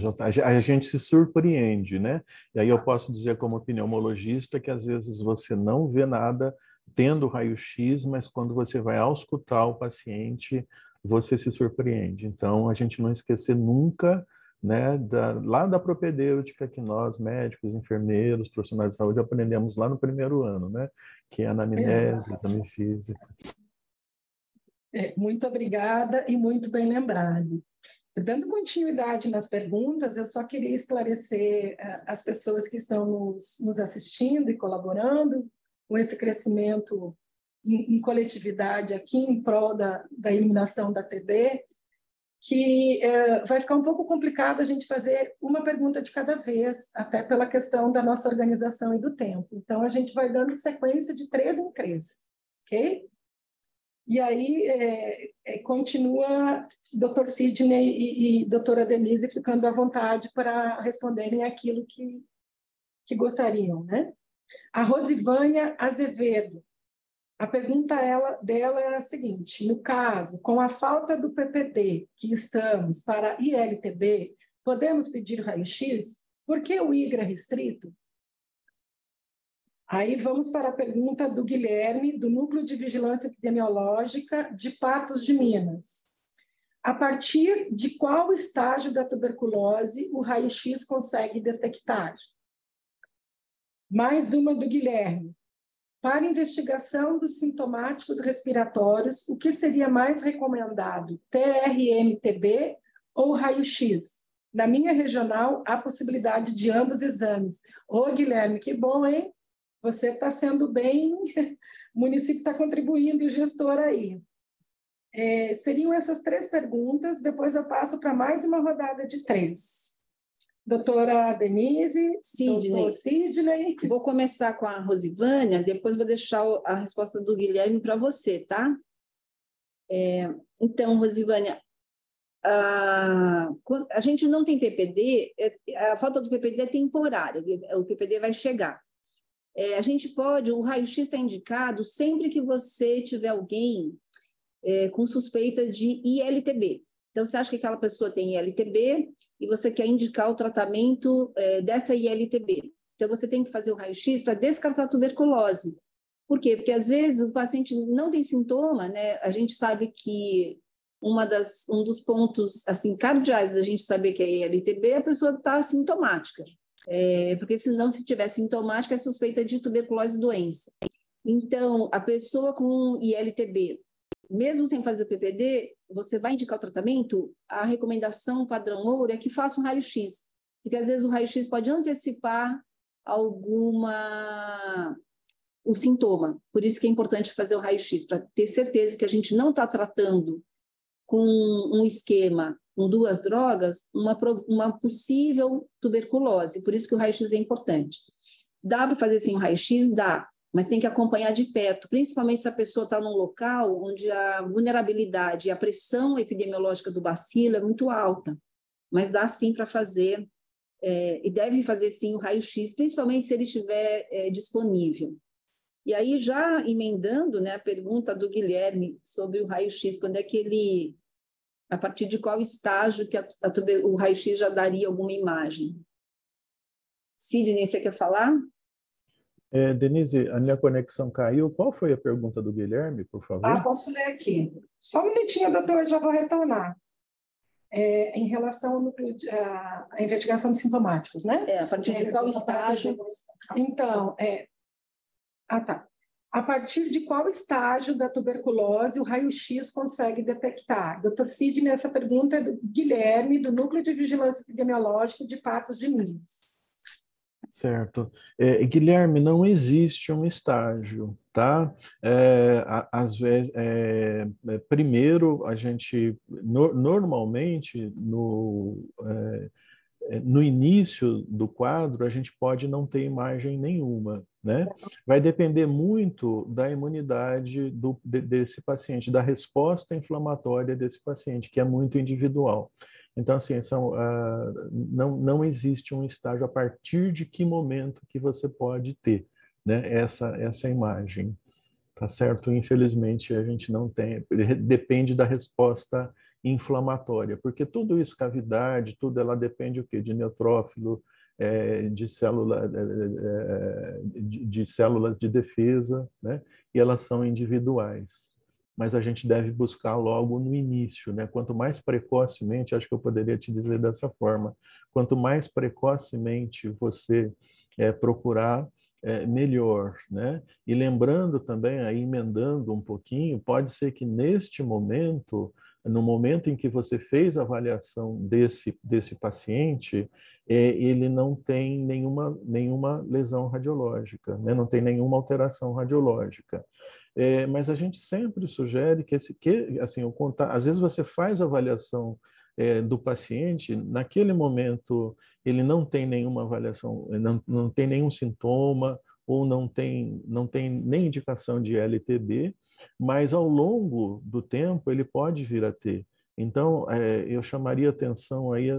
A gente se surpreende, né? E aí eu posso dizer como pneumologista que às vezes você não vê nada tendo raio-x, mas quando você vai auscultar o paciente, você se surpreende. Então, a gente não esquecer nunca, né, lá da propedêutica que nós, médicos, enfermeiros, profissionais de saúde, aprendemos lá no primeiro ano, né? Que é a anamnese, exame físico. Muito obrigada e muito bem lembrado. Dando continuidade nas perguntas, eu só queria esclarecer as pessoas que estão nos assistindo e colaborando com esse crescimento em coletividade aqui em prol da eliminação da TB, que vai ficar um pouco complicado a gente fazer uma pergunta de cada vez, até pela questão da nossa organização e do tempo. Então, a gente vai dando sequência de 3 em 3, ok? E aí, continua Dr. Sidney e doutora Denise ficando à vontade para responderem aquilo que gostariam, né? A Rosivânia Azevedo, a pergunta dela é a seguinte: no caso, com a falta do PPD que estamos para ILTB, podemos pedir raio-x? Por que o IGRA restrito? Aí vamos para a pergunta do Guilherme, do Núcleo de Vigilância Epidemiológica de Patos de Minas. A partir de qual estágio da tuberculose o raio-x consegue detectar? Mais uma do Guilherme. Para investigação dos sintomáticos respiratórios, o que seria mais recomendado, TRM-TB ou raio-x? Na minha regional, há possibilidade de ambos exames. Ô, Guilherme, que bom, hein? Você está sendo bem, o município está contribuindo e o gestor aí. Seriam essas 3 perguntas, depois eu passo para mais uma rodada de 3. Doutora Denise, doutor Sidney. Vou começar com a Rosivânia, depois vou deixar a resposta do Guilherme para você, tá? Então, Rosivânia, a gente não tem PPD, a falta do PPD é temporária, o PPD vai chegar. O raio-x está indicado sempre que você tiver alguém com suspeita de ILTB. Então, você acha que aquela pessoa tem ILTB e você quer indicar o tratamento dessa ILTB. Então, você tem que fazer o raio-x para descartar a tuberculose. Por quê? Porque, às vezes, o paciente não tem sintoma, né? A gente sabe que um dos pontos assim, cardeais da gente saber que é ILTB, a pessoa está sintomática. Porque senão, se tiver sintomática, é suspeita de tuberculose doença. Então, a pessoa com ILTB, mesmo sem fazer o PPD, você vai indicar o tratamento, a recomendação padrão ouro é que faça um raio-x, porque às vezes o raio-x pode antecipar o sintoma. Por isso que é importante fazer o raio-x, para ter certeza que a gente não está tratando com um esquema com 2 drogas, uma possível tuberculose. Por isso que o raio-x é importante. Dá para fazer sem o raio-x? Dá, mas tem que acompanhar de perto, principalmente se a pessoa está num local onde a vulnerabilidade e a pressão epidemiológica do bacilo é muito alta. Mas dá sim para fazer, e deve fazer sim o raio-x, principalmente se ele estiver disponível. E aí, já emendando, né, a pergunta do Guilherme sobre o raio-x, quando é que ele, a partir de qual estágio que o raio-x já daria alguma imagem? Sidney, você quer falar? Denise, a minha conexão caiu. Qual foi a pergunta do Guilherme, por favor? Posso ler aqui. Só um minutinho, doutor, eu já vou retornar. Em relação ao núcleo à investigação de sintomáticos, né? A partir de qual estágio? Então, tá. A partir de qual estágio da tuberculose o raio-x consegue detectar? Doutor Sidney, essa pergunta é do Guilherme, do Núcleo de Vigilância Epidemiológica de Patos de Minas. Certo. Guilherme, não existe um estágio, tá? Às vezes, primeiro, a gente, normalmente, no início do quadro, a gente pode não ter imagem nenhuma, né? Vai depender muito da imunidade desse paciente, da resposta inflamatória desse paciente, que é muito individual. Então, assim, não existe um estágio a partir de que momento que você pode ter, né, essa imagem, tá certo? Infelizmente, a gente não tem, depende da resposta inflamatória, porque tudo isso, cavidade, tudo, ela depende o quê? De neutrófilo, de células de defesa, né? E elas são individuais. Mas a gente deve buscar logo no início, né? Quanto mais precocemente, acho que eu poderia te dizer dessa forma, quanto mais precocemente você procurar, melhor, né? E lembrando também, aí emendando um pouquinho, pode ser que neste momento, no momento em que você fez a avaliação desse paciente, ele não tem nenhuma lesão radiológica, né? Não tem nenhuma alteração radiológica. Mas a gente sempre sugere que assim, às vezes você faz a avaliação do paciente, naquele momento ele não tem nenhuma avaliação, não tem nenhum sintoma, ou não tem nem indicação de LTB, mas ao longo do tempo ele pode vir a ter. Então, eu chamaria atenção aí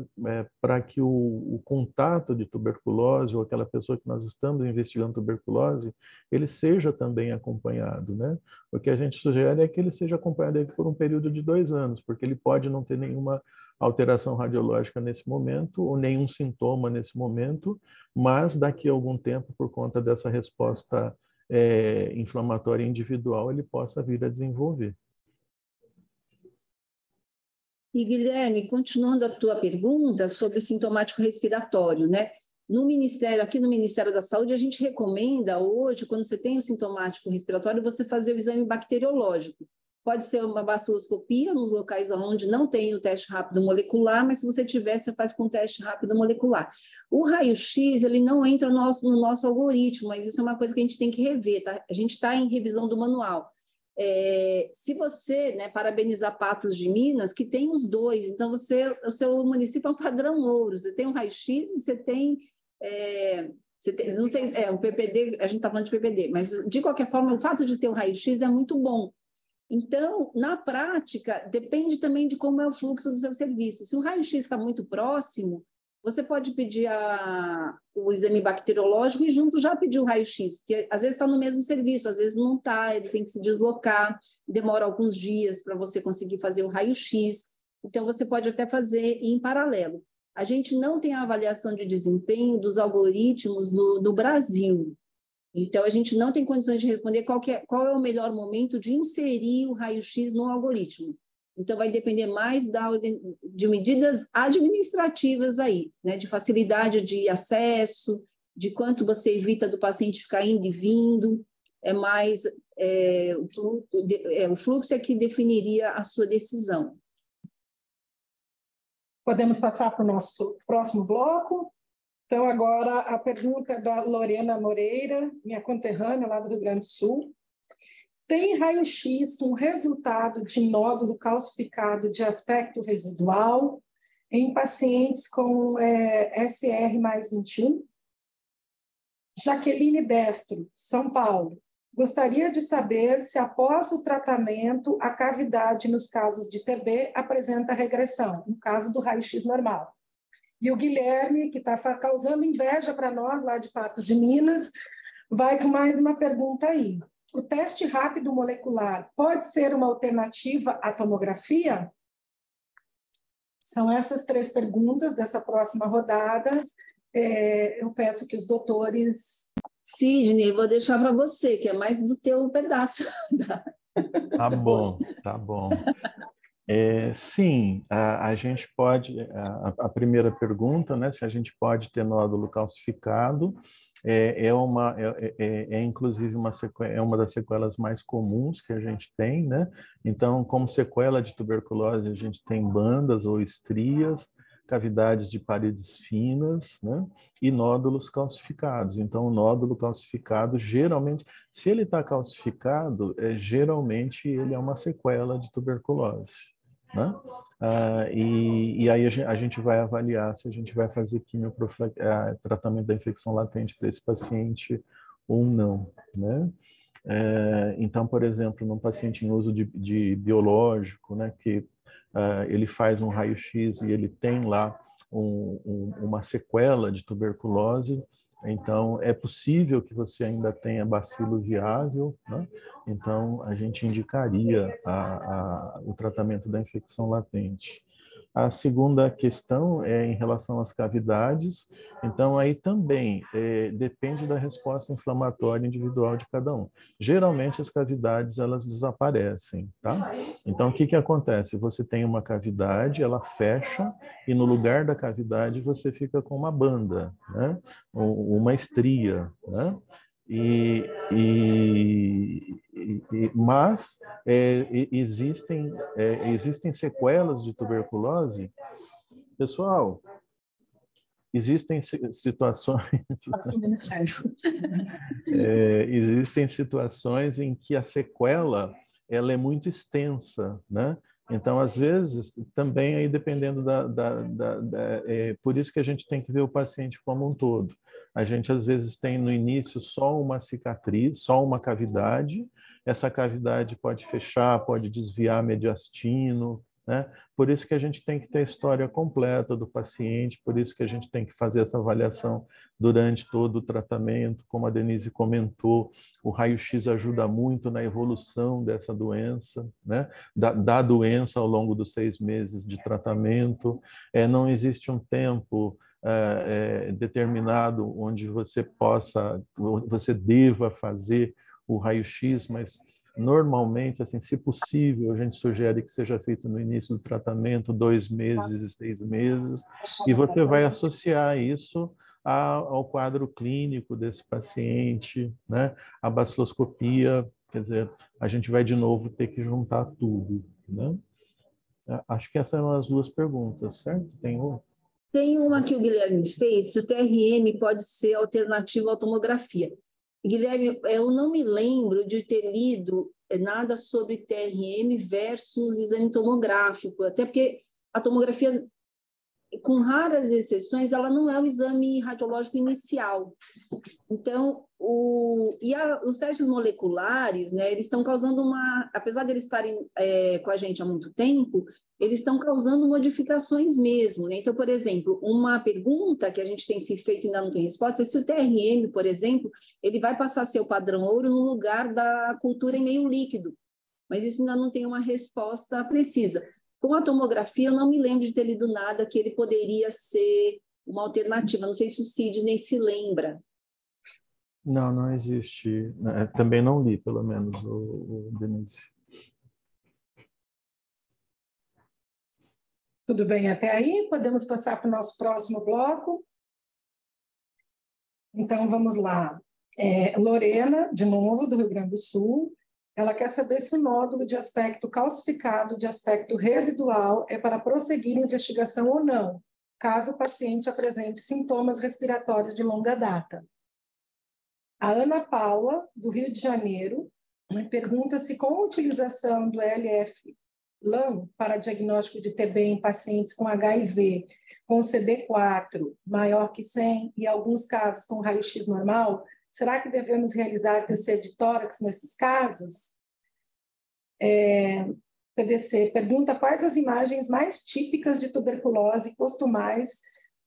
para que o contato de tuberculose, ou aquela pessoa que nós estamos investigando tuberculose, ele seja também acompanhado, né? O que a gente sugere é que ele seja acompanhado aí por um período de 2 anos, porque ele pode não ter nenhuma alteração radiológica nesse momento, ou nenhum sintoma nesse momento, mas daqui a algum tempo, por conta dessa resposta inflamatória individual, ele possa vir a desenvolver. E, Guilherme, continuando a tua pergunta sobre o sintomático respiratório, né? Aqui no Ministério da Saúde, a gente recomenda hoje, quando você tem o sintomático respiratório, você fazer o exame bacteriológico. Pode ser uma baciloscopia nos locais onde não tem o teste rápido molecular, mas se você tiver, você faz com teste rápido molecular. O raio-x, ele não entra no nosso algoritmo, mas isso é uma coisa que a gente tem que rever, tá? A gente está em revisão do manual. Se você, né, parabenizar Patos de Minas, que tem os dois, então o seu município é um padrão ouro, você tem um raio-x e você tem, não sei, o PPD, a gente está falando de PPD, mas de qualquer forma, o fato de ter o raio-x é muito bom. Então, na prática, depende também de como é o fluxo do seu serviço. Se o raio-x ficar muito próximo, você pode pedir o exame bacteriológico e junto já pedir o raio-x, porque às vezes está no mesmo serviço, às vezes não está, ele tem que se deslocar, demora alguns dias para você conseguir fazer o raio-x, então você pode até fazer em paralelo. A gente não tem a avaliação de desempenho dos algoritmos no Brasil, então a gente não tem condições de responder qual é o melhor momento de inserir o raio-x no algoritmo. Então, vai depender mais de medidas administrativas aí, né? De facilidade de acesso, de quanto você evita do paciente ficar indo e vindo, o fluxo é que definiria a sua decisão. Podemos passar para o nosso próximo bloco? Então, agora a pergunta da Lorena Moreira, minha conterrânea lá do Rio Grande do Sul. Tem raio-x com resultado de nódulo calcificado de aspecto residual em pacientes com SR+21? Jaqueline Destro, São Paulo. Gostaria de saber se, após o tratamento, a cavidade nos casos de TB apresenta regressão, no caso do raio-x normal. E o Guilherme, que está causando inveja para nós, lá de Patos de Minas, Vai com mais uma pergunta aí. O teste rápido molecular pode ser uma alternativa à tomografia? São essas 3 perguntas dessa próxima rodada. Eu peço que os doutores... Sidney, vou deixar para você, que é mais do teu pedaço. Tá bom, tá bom. Sim, a gente pode... A primeira pergunta, né, se a gente pode ter nódulo calcificado, inclusive uma das sequelas mais comuns que a gente tem, né? Então, como sequela de tuberculose, a gente tem bandas ou estrias, cavidades de paredes finas, né? E nódulos calcificados. Então, o nódulo calcificado, geralmente, se ele está calcificado, geralmente ele é uma sequela de tuberculose, né? E aí a gente vai avaliar se a gente vai fazer tratamento da infecção latente para esse paciente ou não, né? Então, por exemplo, num paciente em uso de biológico, né, que ele faz um raio-x e ele tem lá uma sequela de tuberculose, então é possível que você ainda tenha bacilo viável, né? Então a gente indicaria o tratamento da infecção latente. A segunda questão é em relação às cavidades. Então, aí também depende da resposta inflamatória individual de cada um. Geralmente, as cavidades, elas desaparecem, tá? Então, o que acontece? Você tem uma cavidade, ela fecha, e no lugar da cavidade você fica com uma banda, né? Uma estria, né? Mas existem sequelas de tuberculose. Pessoal, existem situações existem situações em que a sequela ela é muito extensa, né? Então, às vezes, também aí dependendo por isso que a gente tem que ver o paciente como um todo. A gente, às vezes, tem no início só uma cicatriz, só uma cavidade. Essa cavidade pode fechar, pode desviar mediastino, né? Por isso que a gente tem que ter a história completa do paciente, por isso que a gente tem que fazer essa avaliação durante todo o tratamento. Como a Denise comentou, o raio-x ajuda muito na evolução dessa doença, né? Da doença ao longo dos 6 meses de tratamento. Não existe um tempo determinado onde você deva fazer o raio-x, mas normalmente, assim, se possível, a gente sugere que seja feito no início do tratamento, 2 meses e 6 meses, e você vai associar isso ao quadro clínico desse paciente, né? A baciloscopia, quer dizer, a gente vai de novo ter que juntar tudo, né? Acho que essas são as 2 perguntas, certo? Tem uma? Tem uma que o Guilherme fez, se o TRM pode ser alternativo à tomografia. Guilherme, eu não me lembro de ter lido nada sobre TRM versus exame tomográfico, até porque a tomografia, com raras exceções, ela não é o exame radiológico inicial. Então, os testes moleculares, né, eles estão causando apesar de eles estarem com a gente há muito tempo, eles estão causando modificações mesmo, né? Então, por exemplo, uma pergunta que a gente tem se feito e ainda não tem resposta é se o TRM, por exemplo, ele vai passar a ser o padrão ouro no lugar da cultura em meio líquido, mas isso ainda não tem uma resposta precisa. Com a tomografia, eu não me lembro de ter lido nada que ele poderia ser uma alternativa. Não sei se o Sidney se lembra. Não existe. Também não li, pelo menos, o Denise. Tudo bem até aí? Podemos passar para o nosso próximo bloco? Então, vamos lá. Lorena, de novo, do Rio Grande do Sul. Ela quer saber se o nódulo de aspecto calcificado, de aspecto residual, é para prosseguir a investigação ou não, caso o paciente apresente sintomas respiratórios de longa data. A Ana Paula, do Rio de Janeiro, pergunta se com a utilização do LF-LAM para diagnóstico de TB em pacientes com HIV, com CD4 maior que 100 e, em alguns casos, com raio-x normal, será que devemos realizar TC de tórax nesses casos? PDC pergunta quais as imagens mais típicas de tuberculose costumais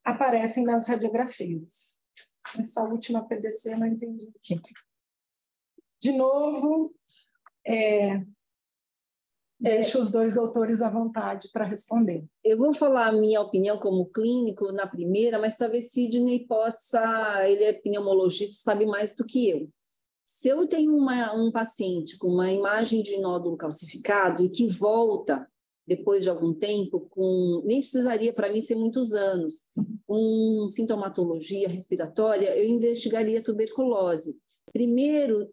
aparecem nas radiografias. Essa última PDC eu não entendi. De novo, deixo os dois doutores à vontade para responder. Eu vou falar a minha opinião como clínico na primeira, mas talvez Sidney possa, ele é pneumologista, sabe mais do que eu. Se eu tenho um paciente com uma imagem de nódulo calcificado e que volta depois de algum tempo, nem precisaria para mim ser muitos anos, com sintomatologia respiratória, eu investigaria tuberculose. Primeiro,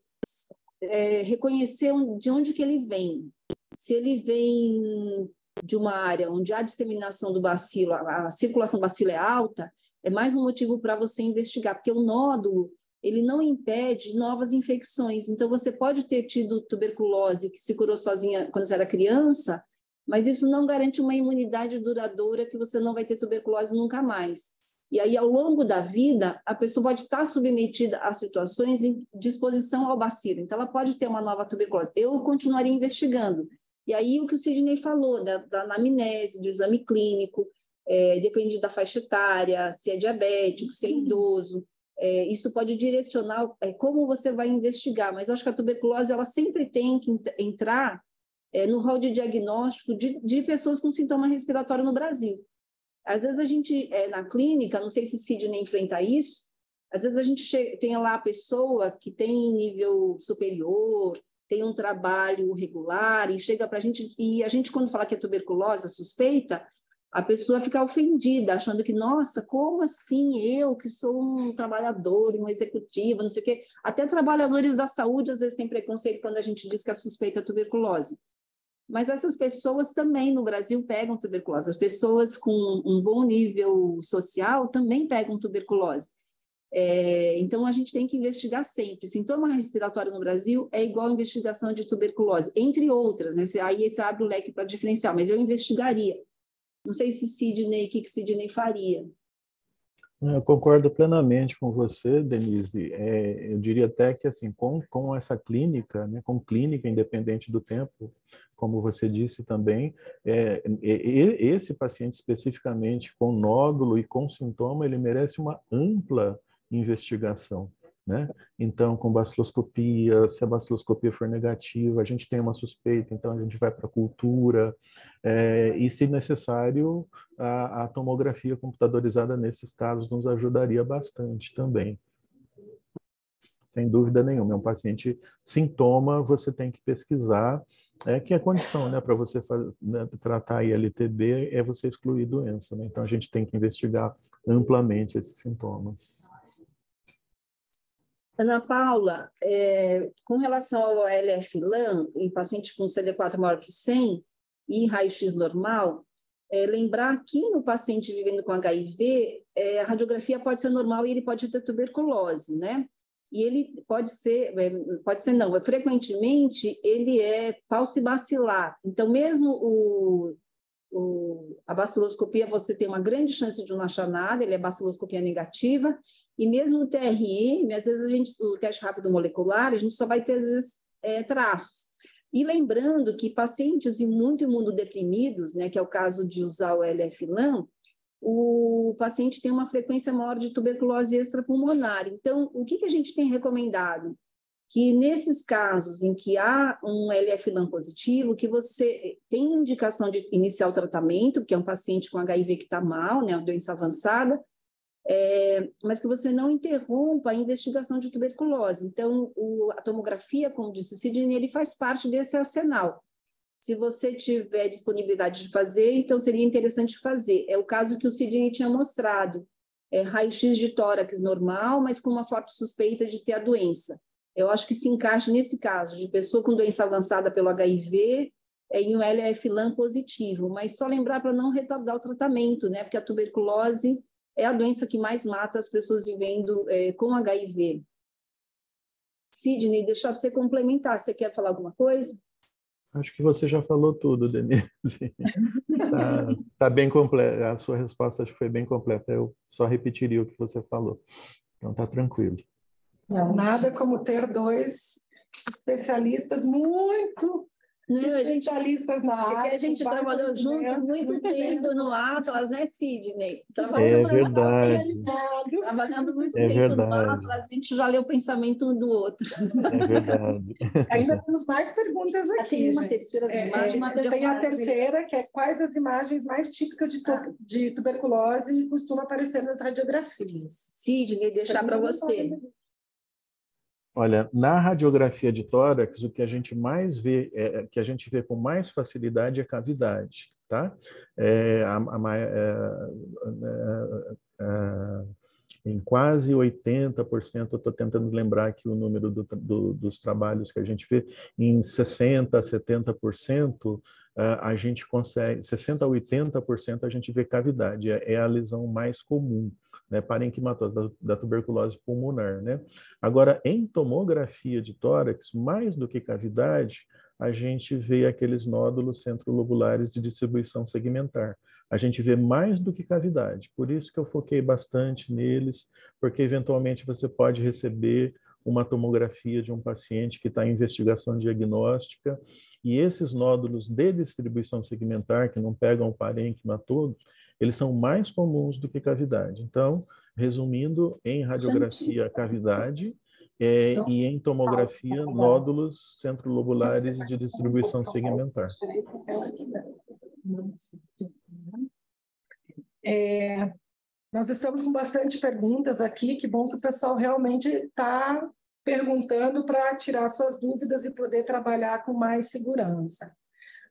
reconhecer de onde que ele vem. Se ele vem de uma área onde a disseminação do bacilo, a circulação do bacilo é alta, é mais um motivo para você investigar, porque o nódulo, ele não impede novas infecções. Então, você pode ter tido tuberculose que se curou sozinha quando você era criança, mas isso não garante uma imunidade duradoura que você não vai ter tuberculose nunca mais. E aí, ao longo da vida, a pessoa pode estar submetida a situações de exposição ao bacilo. Então, ela pode ter uma nova tuberculose. Eu continuaria investigando. E aí, o que o Sidney falou, da anamnese, do exame clínico, depende da faixa etária, se é diabético, se é idoso, isso pode direcionar como você vai investigar. Mas eu acho que a tuberculose ela sempre tem que entrar no rol de diagnóstico de pessoas com sintoma respiratório no Brasil. Às vezes a gente, na clínica, não sei se Sidney enfrenta isso, às vezes a gente tem lá a pessoa que tem nível superior, tem um trabalho regular e chega para a gente, e a gente quando fala que é tuberculose, suspeita, a pessoa fica ofendida, achando que, nossa, como assim eu, que sou um trabalhador, uma executiva, não sei o quê. Até trabalhadores da saúde às vezes têm preconceito quando a gente diz que a suspeita é tuberculose. Mas essas pessoas também no Brasil pegam tuberculose. As pessoas com um bom nível social também pegam tuberculose. Então, a gente tem que investigar sempre. Sintoma respiratório no Brasil é igual a investigação de tuberculose, entre outras, né? Aí você abre o leque para diferenciar, mas eu investigaria. Não sei se Sidney, o que Sidney faria. Eu concordo plenamente com você, Denise. Eu diria até que assim, com essa clínica, né, com clínica independente do tempo, como você disse também, esse paciente especificamente com nódulo e com sintoma, ele merece uma ampla investigação, né? Então, com baciloscopia, se a baciloscopia for negativa, a gente tem uma suspeita, então a gente vai para a cultura, e se necessário, a tomografia computadorizada nesses casos nos ajudaria bastante também. Sem dúvida nenhuma, é um paciente sintoma, você tem que pesquisar, que é a condição, né, para você tratar a ILTB é você excluir doença, né? Então a gente tem que investigar amplamente esses sintomas. Ana Paula, com relação ao LF-LAN, em paciente com CD4 maior que 100 e raio-x normal, lembrar que no paciente vivendo com HIV, a radiografia pode ser normal e ele pode ter tuberculose, né? E ele pode ser não, frequentemente ele é paucibacilar. Então, mesmo a baciloscopia, você tem uma grande chance de não achar nada, ele é baciloscopia negativa, e mesmo o TRM, às vezes o teste rápido molecular, a gente só vai ter, às vezes, traços. E lembrando que pacientes muito imunodeprimidos, né, que é o caso de usar o LF-LAN, o paciente tem uma frequência maior de tuberculose extrapulmonar. Então, o que a gente tem recomendado? Que nesses casos em que há um LF-LAN positivo, que você tem indicação de iniciar o tratamento, que é um paciente com HIV que está mal, né, uma doença avançada, mas que você não interrompa a investigação de tuberculose. Então, a tomografia, como disse o Sidney, ele faz parte desse arsenal. Se você tiver disponibilidade de fazer, então seria interessante fazer. É o caso que o Sidney tinha mostrado, raio-x de tórax normal, mas com uma forte suspeita de ter a doença. Eu acho que se encaixa nesse caso, de pessoa com doença avançada pelo HIV, em um LF-LAN positivo, mas só lembrar para não retardar o tratamento, né? Porque a tuberculose é a doença que mais mata as pessoas vivendo com HIV. Sidney, deixar para você complementar. Você quer falar alguma coisa? Acho que você já falou tudo, Denise. Tá bem completa. A sua resposta acho que foi bem completa. Eu só repetiria o que você falou. Então tá tranquilo. Não, nada como ter dois especialistas muito especialistas na área. A gente trabalhou juntos muito tempo no Atlas, né, Sidney? É verdade. Trabalhando muito tempo no Atlas, a gente já leu o pensamento um do outro. É verdade. Ainda temos mais perguntas aqui. Tem uma terceira imagem. Tem a terceira, que é quais as imagens mais típicas de tuberculose costumam aparecer nas radiografias. Sidney, deixar para você. Olha, na radiografia de tórax, o que a gente mais vê, que a gente vê com mais facilidade é cavidade, tá? Em quase 80%, eu estou tentando lembrar aqui o número dos trabalhos que a gente vê, em 60%, 70%, a gente consegue, 60% a 80% a gente vê cavidade, é a lesão mais comum, né, parenquimatose da tuberculose pulmonar, né? Agora, em tomografia de tórax, mais do que cavidade, a gente vê aqueles nódulos centrolobulares de distribuição segmentar. A gente vê mais do que cavidade, por isso que eu foquei bastante neles, porque eventualmente você pode receber uma tomografia de um paciente que está em investigação diagnóstica, e esses nódulos de distribuição segmentar, que não pegam o parênquima todo, eles são mais comuns do que cavidade. Então, resumindo, em radiografia, cavidade, e em tomografia, nódulos centrolobulares de distribuição segmentar. Nós estamos com bastante perguntas aqui, que bom que o pessoal realmente está perguntando para tirar suas dúvidas e poder trabalhar com mais segurança.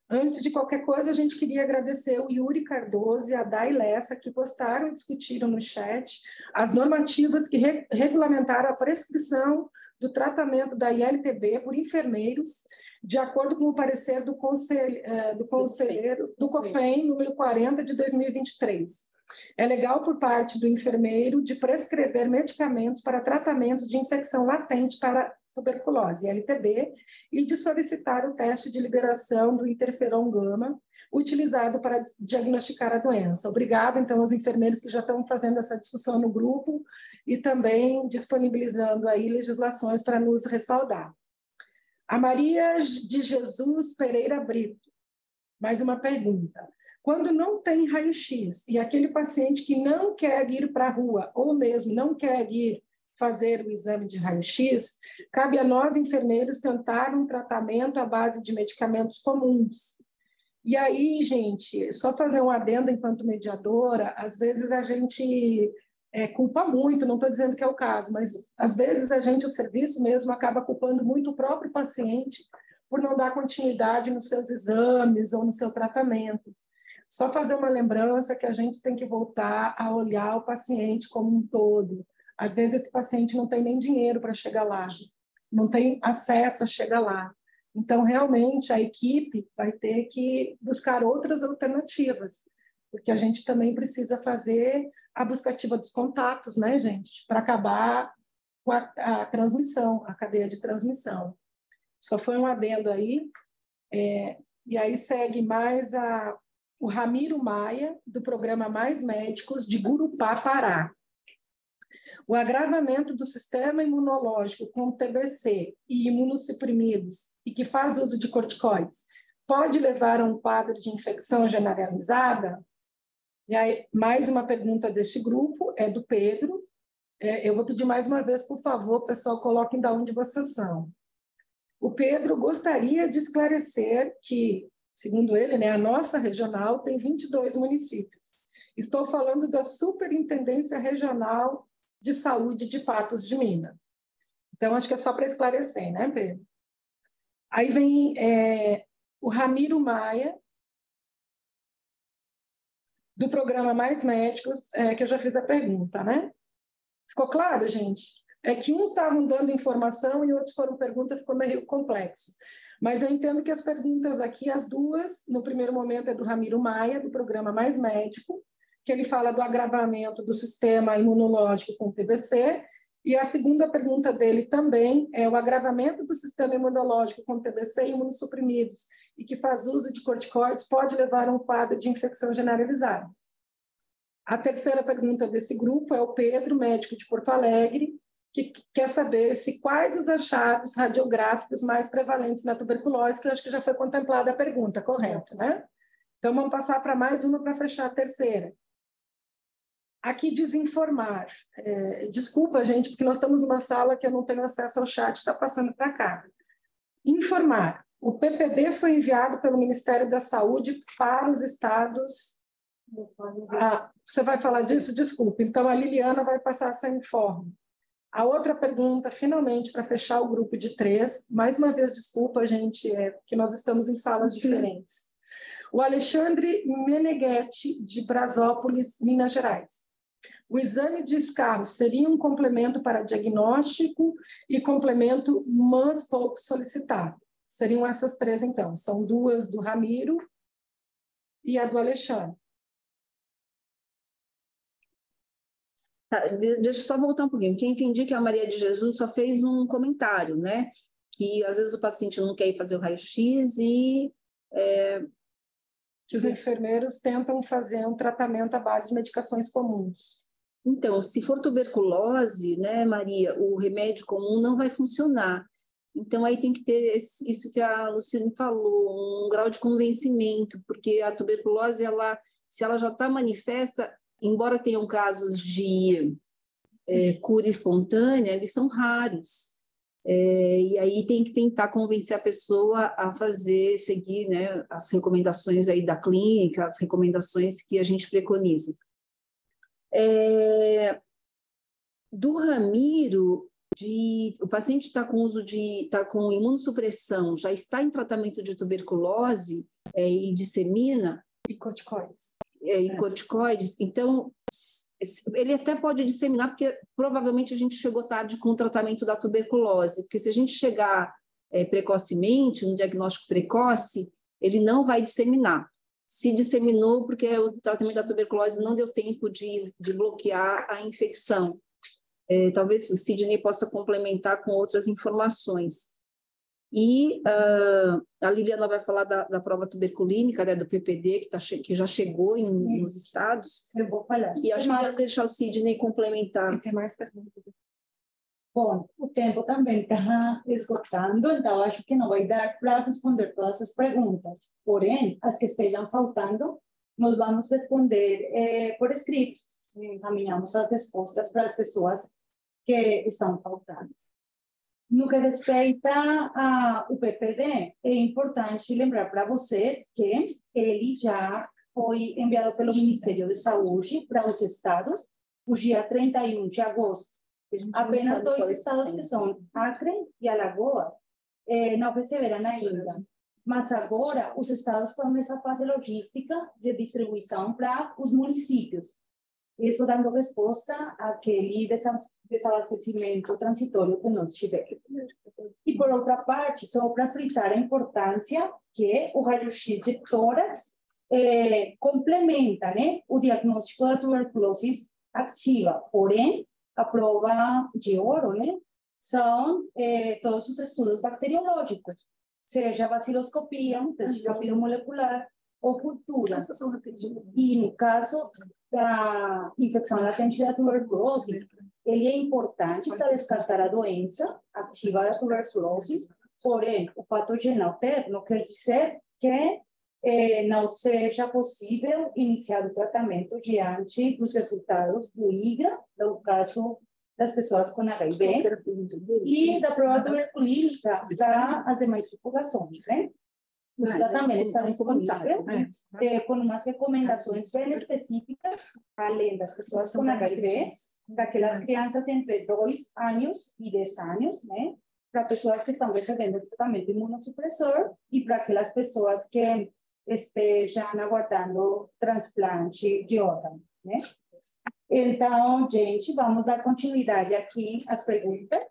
Antes de qualquer coisa, a gente queria agradecer o Yuri Cardoso e a Day Lessa, que postaram e discutiram no chat as normativas que regulamentaram a prescrição do tratamento da ILTB por enfermeiros, de acordo com o parecer do conselheiro do COFEM, número 40, de 2023. É legal por parte do enfermeiro de prescrever medicamentos para tratamentos de infecção latente para tuberculose, ILTB, e de solicitar o teste de liberação do interferon gama, utilizado para diagnosticar a doença. Obrigada, então, aos enfermeiros que já estão fazendo essa discussão no grupo e também disponibilizando aí legislações para nos respaldar. A Maria de Jesus Pereira Brito, mais uma pergunta. Quando não tem raio-x e aquele paciente que não quer ir para a rua, ou mesmo não quer ir fazer o exame de raio-x, cabe a nós, enfermeiros, tentar um tratamento à base de medicamentos comuns. E aí, gente, só fazer um adendo enquanto mediadora, às vezes a gente culpa muito, não estou dizendo que é o caso, mas às vezes a gente, o serviço mesmo, acaba culpando muito o próprio paciente por não dar continuidade nos seus exames ou no seu tratamento. Só fazer uma lembrança que a gente tem que voltar a olhar o paciente como um todo. Às vezes esse paciente não tem nem dinheiro para chegar lá, não tem acesso a chegar lá. Então, realmente, a equipe vai ter que buscar outras alternativas, porque a gente também precisa fazer a buscativa dos contatos, né, gente? Para acabar com a transmissão, a cadeia de transmissão. Só foi um adendo aí. E aí segue mais o Ramiro Maia, do programa Mais Médicos, de Gurupá, Pará. O agravamento do sistema imunológico com TBC e imunossuprimidos e que faz uso de corticoides pode levar a um quadro de infecção generalizada? E aí, mais uma pergunta deste grupo, é do Pedro. Eu vou pedir mais uma vez, por favor, pessoal, coloquem de onde vocês são. O Pedro gostaria de esclarecer que, segundo ele, né, a nossa regional tem 22 municípios. Estou falando da Superintendência Regional de Saúde de Patos de Minas. Então, acho que é só para esclarecer, né, Pedro? Aí vem o Ramiro Maia, do programa Mais Médicos, que eu já fiz a pergunta, né? Ficou claro, gente? É que uns estavam dando informação e outros foram perguntas, ficou meio complexo. Mas eu entendo que as perguntas aqui, as duas, no primeiro momento é do Ramiro Maia, do programa Mais Médico, que ele fala do agravamento do sistema imunológico com TBC, e a segunda pergunta dele também é o agravamento do sistema imunológico com TBC e imunossuprimidos, e que faz uso de corticoides pode levar a um quadro de infecção generalizada. A terceira pergunta desse grupo é o Pedro, médico de Porto Alegre, que quer saber quais os achados radiográficos mais prevalentes na tuberculose, que eu acho que já foi contemplada a pergunta, correto, né? Então, vamos passar para mais uma para fechar a terceira. Aqui, desinformar. Desculpa, gente, porque nós estamos numa sala que eu não tenho acesso ao chat, está passando para cá. Informar. O PPD foi enviado pelo Ministério da Saúde para os estados... você vai falar disso? Desculpa. Então, a Liliana vai passar essa informe. A outra pergunta, finalmente, para fechar o grupo de 3, mais uma vez, desculpa, gente, porque nós estamos em salas diferentes. O Alexandre Meneghetti, de Brasópolis, Minas Gerais. O exame de escarro seria um complemento para diagnóstico e complemento, mas pouco solicitado. Seriam essas 3, então. São 2 do Ramiro e a do Alexandre. Tá, deixa eu só voltar um pouquinho. Que entendi que a Maria de Jesus só fez um comentário, né? Que às vezes o paciente não quer ir fazer o raio-x e... Os enfermeiros tentam fazer um tratamento à base de medicações comuns. Então, se for tuberculose, né, Maria, o remédio comum não vai funcionar. Então, aí tem que ter isso que a Luciane falou, um grau de convencimento, porque a tuberculose, se ela já está manifesta, embora tenham casos de cura espontânea, eles são raros. E aí tem que tentar convencer a pessoa a seguir, né, as recomendações aí da clínica, as recomendações que a gente preconiza. Do Ramiro, o paciente está com imunossupressão, já está em tratamento de tuberculose e dissemina. E corticoides. E corticoides, então ele até pode disseminar, porque provavelmente a gente chegou tarde com o tratamento da tuberculose, porque se a gente chegar precocemente, um diagnóstico precoce, ele não vai disseminar. Se disseminou porque o tratamento da tuberculose não deu tempo de bloquear a infecção. Talvez o Sidney possa complementar com outras informações. E a Liliana vai falar da prova tuberculínica, né, do PPD, que já chegou nos estados. Eu vou falar. E acho que eu vou deixar o Sidney complementar. Tem mais perguntas. Bom, o tempo também está esgotando, então acho que não vai dar para responder todas as perguntas. Porém, as que estejam faltando, nós vamos responder por escrito. Encaminhamos as respostas para as pessoas que estão faltando. No que respeita ao PPD, é importante lembrar para vocês que ele já foi enviado pelo Ministério da Saúde para os estados, o dia 31 de agosto. Apenas 2 estados, que são Acre e Alagoas, não receberam ainda. Mas agora os estados estão nessa fase logística de distribuição para os municípios. Isso dando resposta àquele desabastecimento transitório que nós tivemos. E, por outra parte, só para frisar a importância que o raio-x de tórax complementa, né, o diagnóstico da tuberculose ativa. Porém, a prova de ouro, né, são todos os estudos bacteriológicos, seja baciloscopia, um teste de rápido molecular ou cultura. E no caso da infecção latente da tuberculose, ele é importante para descartar a doença ativa da tuberculose, porém, o patogeno não quer dizer que não seja possível iniciar o tratamento diante dos resultados do IGRA, no caso das pessoas com HIV, e da prova tuberculínica para as demais populações, né? Ela também está disponível com umas recomendações bem específicas, além das pessoas com HIV, para aquelas crianças entre 2 anos e 10 anos, né? Para pessoas que estão recebendo tratamento imunossupressor e para aquelas pessoas que estejam aguardando transplante de órgão, né? Então, gente, vamos dar continuidade aqui às perguntas.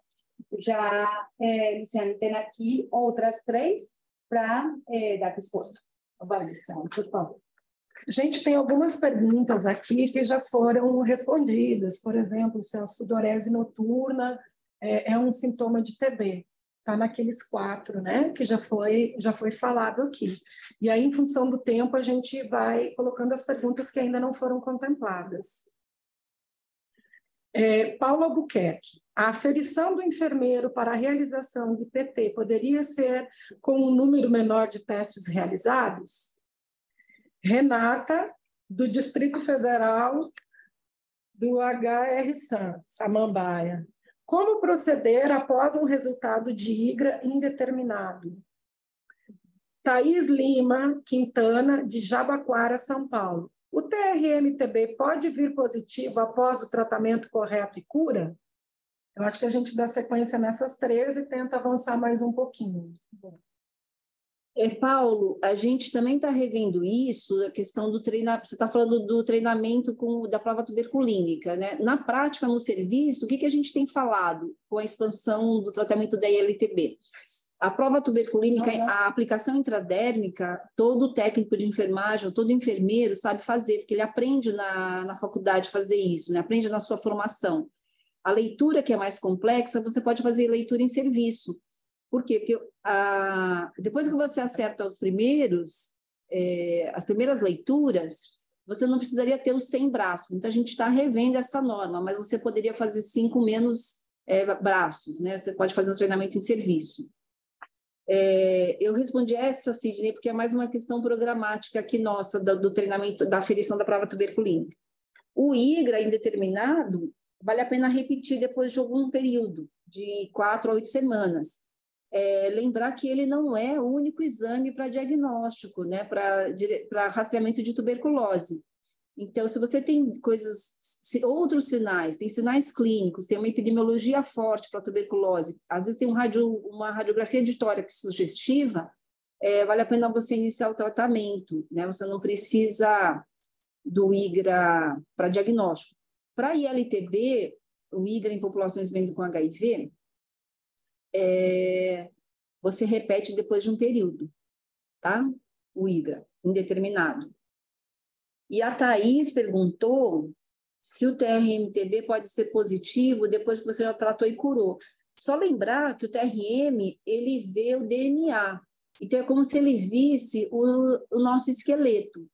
Já, Luciane, tem aqui outras 3 para dar resposta. Avaliação, por favor. Gente, tem algumas perguntas aqui que já foram respondidas. Por exemplo, se a sudorese noturna é um sintoma de TB. Está naqueles 4, né, que já foi falado aqui. E aí, em função do tempo, a gente vai colocando as perguntas que ainda não foram contempladas. Paulo Albuquerque, a aferição do enfermeiro para a realização do PT poderia ser com um número menor de testes realizados? Renata, do Distrito Federal do HR-SAM, Samambaia. Como proceder após um resultado de IGRA indeterminado? Thaís Lima Quintana, de Jabaquara, São Paulo. O TRM-TB pode vir positivo após o tratamento correto e cura? Eu acho que a gente dá sequência nessas 13 e tenta avançar mais um pouquinho. Paulo, a gente também está revendo isso, a questão do treinamento. Você está falando do treinamento da prova tuberculínica, né? Na prática, no serviço, o que a gente tem falado com a expansão do tratamento da ILTB? A prova tuberculínica, a aplicação intradérmica, todo técnico de enfermagem, todo enfermeiro sabe fazer, porque ele aprende na faculdade fazer isso, né? Aprende na sua formação. A leitura, que é mais complexa, você pode fazer leitura em serviço. Por quê? Porque depois que você acerta as primeiras leituras, você não precisaria ter os 100 braços. Então, a gente está revendo essa norma, mas você poderia fazer 5 menos braços, né? Você pode fazer um treinamento em serviço. Eu respondi essa, Sidney, porque é mais uma questão programática aqui nossa, do treinamento, da aferição da prova tuberculínica. O IGRA indeterminado, vale a pena repetir depois de algum período, de 4 a 8 semanas. Lembrar que ele não é o único exame para diagnóstico, né, para rastreamento de tuberculose. Então, se você tem outros sinais, tem sinais clínicos, tem uma epidemiologia forte para tuberculose, às vezes tem uma radiografia de tórax sugestiva, vale a pena você iniciar o tratamento, né? Você não precisa do IGRA para diagnóstico. Para ILTB, o IGRA em populações vivendo com HIV, você repete depois de um período, tá? O IGRA, indeterminado. E a Thaís perguntou se o TRM-TB pode ser positivo depois que você já tratou e curou. Só lembrar que o TRM, ele vê o DNA. Então, é como se ele visse o nosso esqueleto.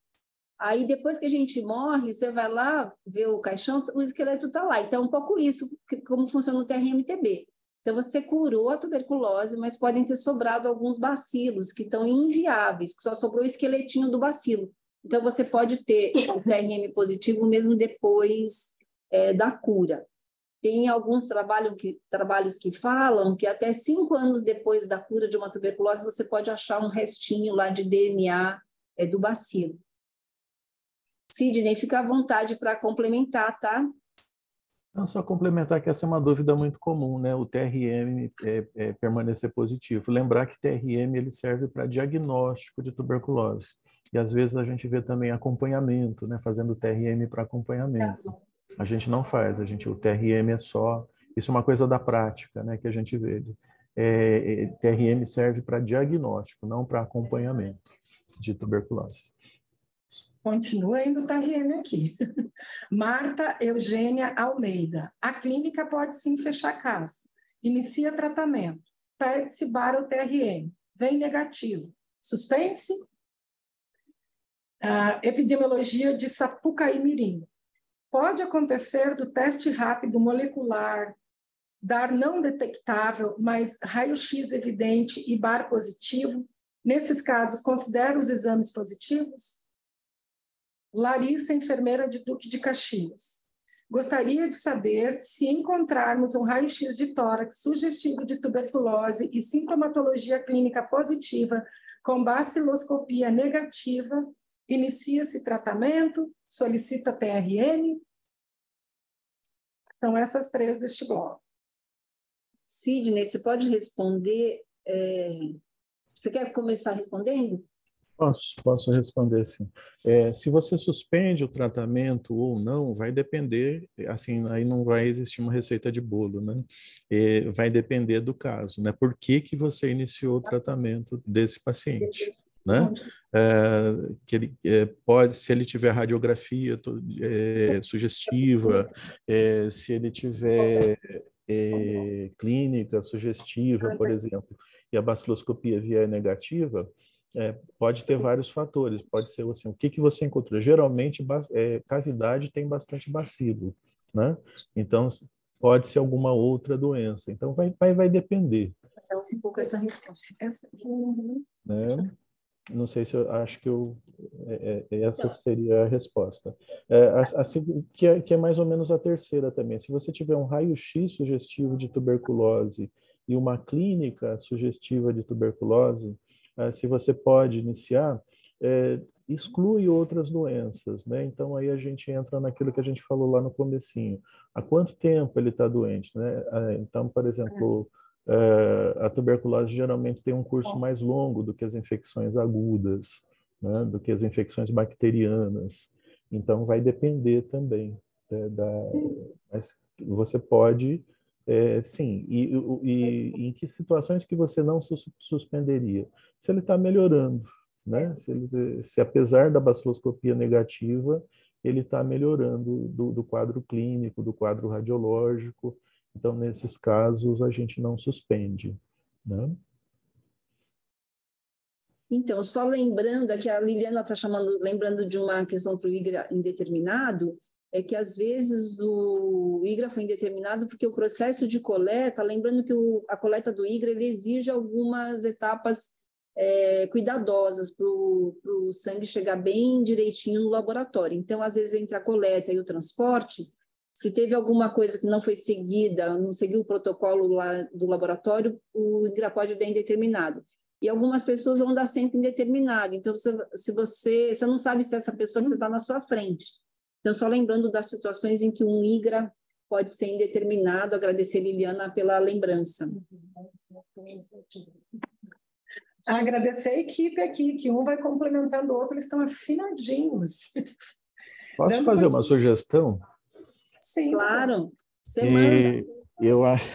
Aí, depois que a gente morre, você vai lá ver o caixão, o esqueleto está lá. Então, é um pouco isso, como funciona o TRM-TB. Então, você curou a tuberculose, mas podem ter sobrado alguns bacilos que estão inviáveis, que só sobrou o esqueletinho do bacilo. Então, você pode ter o TRM positivo mesmo depois da cura. Tem alguns trabalhos que falam que até 5 anos depois da cura de uma tuberculose, você pode achar um restinho lá de DNA do bacilo. Sidney, fica à vontade para complementar, tá? Não, só complementar que essa é uma dúvida muito comum, né? O TRM permanecer positivo. Lembrar que TRM ele serve para diagnóstico de tuberculose. E às vezes a gente vê também acompanhamento, né? Fazendo TRM para acompanhamento. A gente não faz, o TRM é só... Isso é uma coisa da prática, né? Que a gente vê. TRM serve para diagnóstico, não para acompanhamento de tuberculose. Continua indo o TRM aqui. Marta Eugênia Almeida. A clínica pode sim fechar caso. Inicia tratamento. Pede-se para o TRM. Vem negativo. Suspende-se? Epidemiologia de Sapucaí Mirim. Pode acontecer do teste rápido molecular dar não detectável, mas raio-x evidente e bar positivo? Nesses casos, considera os exames positivos? Larissa, enfermeira de Duque de Caxias. Gostaria de saber se encontrarmos um raio-x de tórax sugestivo de tuberculose e sintomatologia clínica positiva com baciloscopia negativa, inicia-se tratamento, solicita TRM? São essas 3 deste bloco. Sidney, você pode responder? Você quer começar respondendo? Posso responder, sim. Se você suspende o tratamento ou não, vai depender, assim, aí não vai existir uma receita de bolo, né? Vai depender do caso, né? Por que você iniciou o tratamento desse paciente, né? Que ele pode, se ele tiver radiografia sugestiva, se ele tiver clínica sugestiva, por exemplo, e a baciloscopia vier negativa, pode ter vários fatores. Pode ser assim, o que você encontrou? Geralmente, cavidade tem bastante bacilo, né? Então, pode ser alguma outra doença. Então, vai depender. É um pouco essa resposta. Né? Não sei se eu acho que essa Então, seria a resposta. Que é mais ou menos a terceira também. Se você tiver um raio-x sugestivo de tuberculose e uma clínica sugestiva de tuberculose, se você pode iniciar, exclui outras doenças, né? Então aí a gente entra naquilo que a gente falou lá no comecinho. Há quanto tempo ele está doente, né? Então, por exemplo, a tuberculose geralmente tem um curso mais longo do que as infecções agudas, né? Do que as infecções bacterianas. Então vai depender também, né, mas você pode, sim. E em que situações que você não suspenderia? Se ele está melhorando, né? Se apesar da baciloscopia negativa, ele está melhorando do quadro clínico, do quadro radiológico. Então, nesses casos, a gente não suspende, né? Então, só lembrando, que a Liliana está lembrando de uma questão para o IGRA indeterminado, é que às vezes o IGRA foi indeterminado porque o processo de coleta, lembrando que a coleta do IGRA ele exige algumas etapas cuidadosas para o sangue chegar bem direitinho no laboratório. Então, às vezes, entre a coleta e o transporte, se teve alguma coisa que não foi seguida, não seguiu o protocolo lá do laboratório, o IGRA pode dar indeterminado. E algumas pessoas vão dar sempre indeterminado. Então, você não sabe se essa pessoa que você está na sua frente. Então, só lembrando das situações em que um IGRA pode ser indeterminado. Agradecer, Liliana, pela lembrança. Agradecer a equipe aqui, que um vai complementando o outro, eles estão afinadinhos. Posso fazer uma sugestão? Sim. Claro, você manda. Eu acho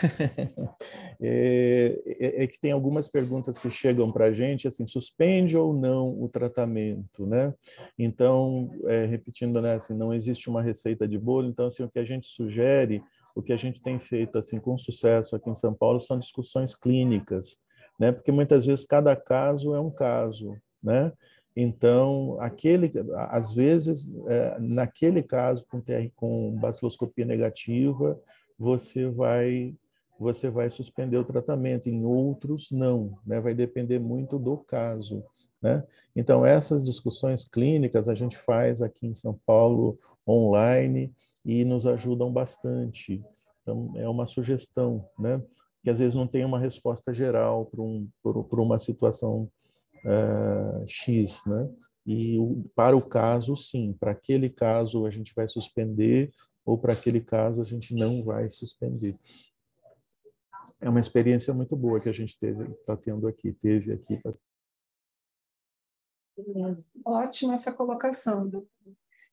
que tem algumas perguntas que chegam para a gente, assim, suspende ou não o tratamento, né? Então, repetindo, né, assim, não existe uma receita de bolo, então, assim, o que a gente sugere, o que a gente tem feito, assim, com sucesso aqui em São Paulo, são discussões clínicas, né? Porque muitas vezes cada caso é um caso, né? Então, às vezes, naquele caso com baciloscopia negativa, você vai suspender o tratamento, em outros não, né? Vai depender muito do caso, né? Então, essas discussões clínicas a gente faz aqui em São Paulo online e nos ajudam bastante. Então, é uma sugestão, né? Que às vezes não tem uma resposta geral para uma situação X, né? E para o caso, sim, para aquele caso a gente vai suspender, ou para aquele caso a gente não vai suspender. É uma experiência muito boa que a gente está tendo aqui, teve aqui. Ótima essa colocação, doutor.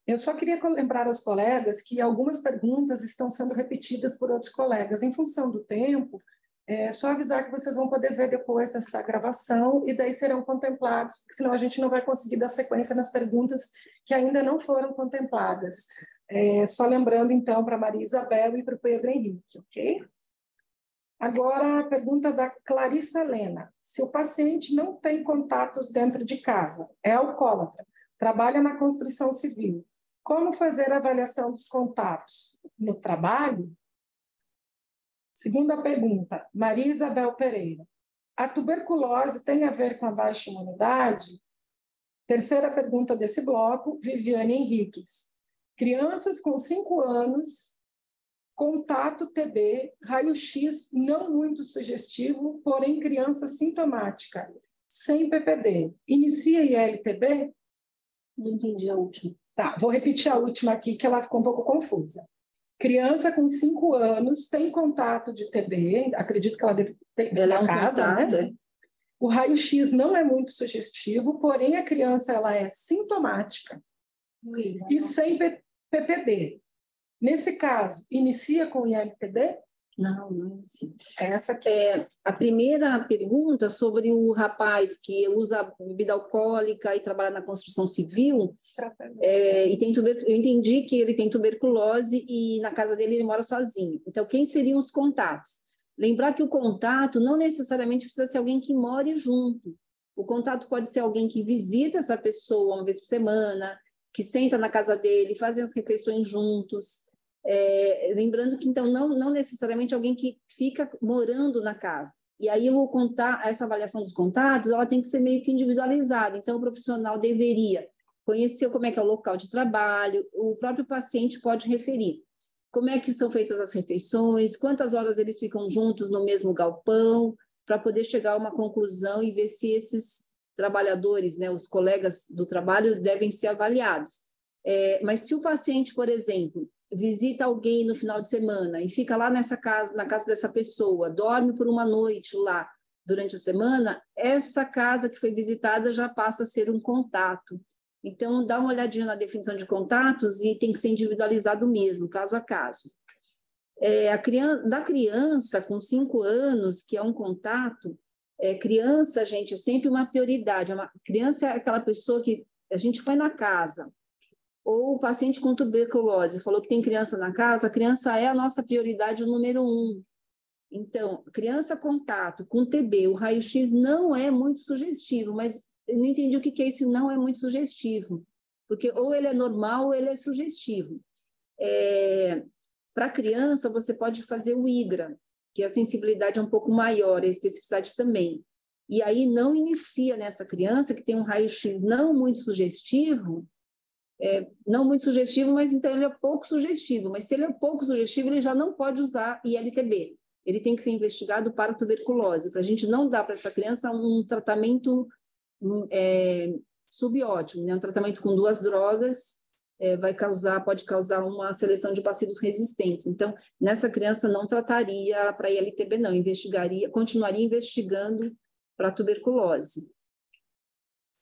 Eu só queria lembrar aos colegas que algumas perguntas estão sendo repetidas por outros colegas. Em função do tempo, só avisar que vocês vão poder ver depois essa gravação e daí serão contemplados, porque senão a gente não vai conseguir dar sequência nas perguntas que ainda não foram contempladas. Só lembrando, então, para Maria Isabel e para o Pedro Henrique, ok? Agora, a pergunta da Clarissa Helena. Se o paciente não tem contatos dentro de casa, é alcoólatra, trabalha na construção civil, como fazer a avaliação dos contatos? No trabalho? Segunda pergunta, Maria Isabel Pereira. A tuberculose tem a ver com a baixa imunidade? Terceira pergunta desse bloco, Viviane Henriques. Crianças com 5 anos, contato TB, raio-x não muito sugestivo, porém criança sintomática, sem PPD. Inicia ILTB? Não entendi a última. Tá, vou repetir a última aqui, que ela ficou um pouco confusa. Criança com 5 anos tem contato de TB, acredito que ela deve ter na casa, contato, né? O raio-x não é muito sugestivo, porém a criança ela é sintomática e sem PPD. Nesse caso, inicia com ILTB? Não inicia. Essa aqui. A primeira pergunta sobre o rapaz que usa bebida alcoólica e trabalha na construção civil, eu entendi que ele tem tuberculose e na casa dele ele mora sozinho. Então, quem seriam os contatos? Lembrar que o contato não necessariamente precisa ser alguém que more junto. O contato pode ser alguém que visita essa pessoa uma vez por semana, que senta na casa dele, fazem as refeições juntos. Lembrando que, então, não necessariamente alguém que fica morando na casa. E aí, essa avaliação dos contatos, ela tem que ser meio que individualizada. Então, o profissional deveria conhecer como é que é o local de trabalho, o próprio paciente pode referir como é que são feitas as refeições, quantas horas eles ficam juntos no mesmo galpão, para poder chegar a uma conclusão e ver se esses trabalhadores, né, os colegas do trabalho, devem ser avaliados. Mas se o paciente, por exemplo, visita alguém no final de semana e fica lá na casa dessa pessoa, dorme por uma noite lá durante a semana, essa casa que foi visitada já passa a ser um contato. Então, dá uma olhadinha na definição de contatos e tem que ser individualizado mesmo, caso a caso. Da criança com 5 anos, que é um contato, criança, gente, é sempre uma prioridade. Criança é aquela pessoa que a gente foi na casa, ou o paciente com tuberculose falou que tem criança na casa, a criança é a nossa prioridade número 1. Então, criança contato com TB, o raio-x não é muito sugestivo, mas eu não entendi o que é esse não é muito sugestivo, porque ou ele é normal ou ele é sugestivo. Para criança, você pode fazer o IGRA, que a sensibilidade é um pouco maior, a especificidade também. E aí não inicia nessa criança que tem um raio-x não muito sugestivo, mas então ele é pouco sugestivo. Mas se ele é pouco sugestivo, ele já não pode usar ILTB. Ele tem que ser investigado para tuberculose, para a gente não dar para essa criança um tratamento subótimo, né? Um tratamento com 2 drogas pode causar uma seleção de bacilos resistentes. Então, nessa criança não trataria para ILTB, não, continuaria investigando para tuberculose.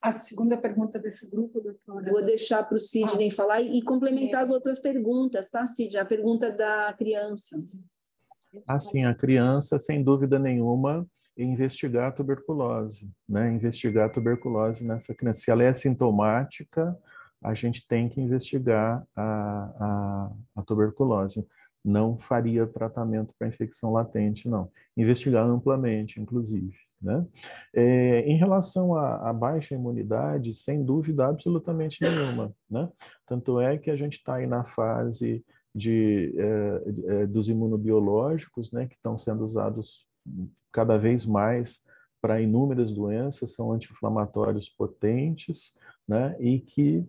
A segunda pergunta desse grupo, doutora? Vou deixar para o Sidney falar e complementar as outras perguntas, tá, Sidney? A pergunta da criança. Assim, a criança, sem dúvida nenhuma, investigar a tuberculose, né? Investigar a tuberculose nessa criança. Se ela é sintomática, a gente tem que investigar a tuberculose. Não faria tratamento para infecção latente, não. Investigar amplamente, inclusive, né? Em relação à baixa imunidade, sem dúvida absolutamente nenhuma, né? Tanto é que a gente está aí na fase dos imunobiológicos, né, que estão sendo usados cada vez mais para inúmeras doenças, são anti-inflamatórios potentes, né, e que,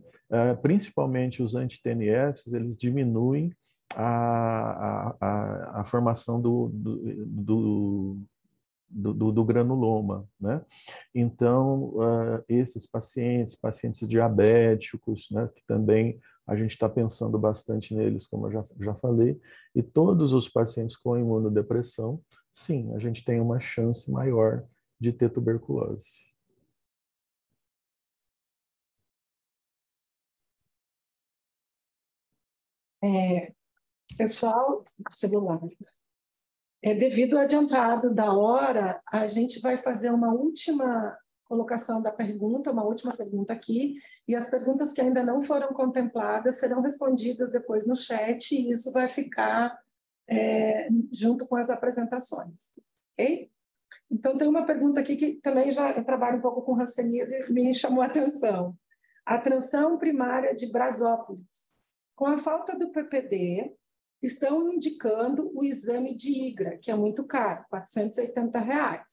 principalmente os anti-TNFs, eles diminuem a formação do granuloma, né? Então, esses pacientes diabéticos, né, que também a gente está pensando bastante neles, como eu já falei, e todos os pacientes com imunodepressão, sim, a gente tem uma chance maior de ter tuberculose. Pessoal, celular. Devido ao adiantado da hora, a gente vai fazer uma última colocação da pergunta, uma última pergunta aqui, e as perguntas que ainda não foram contempladas serão respondidas depois no chat, e isso vai ficar junto com as apresentações, ok? Então, tem uma pergunta aqui que também eu trabalho um pouco com ranceníase e me chamou a atenção. A atração primária de Brasópolis. Com a falta do PPD, estão indicando o exame de IGRA, que é muito caro, R$ 480.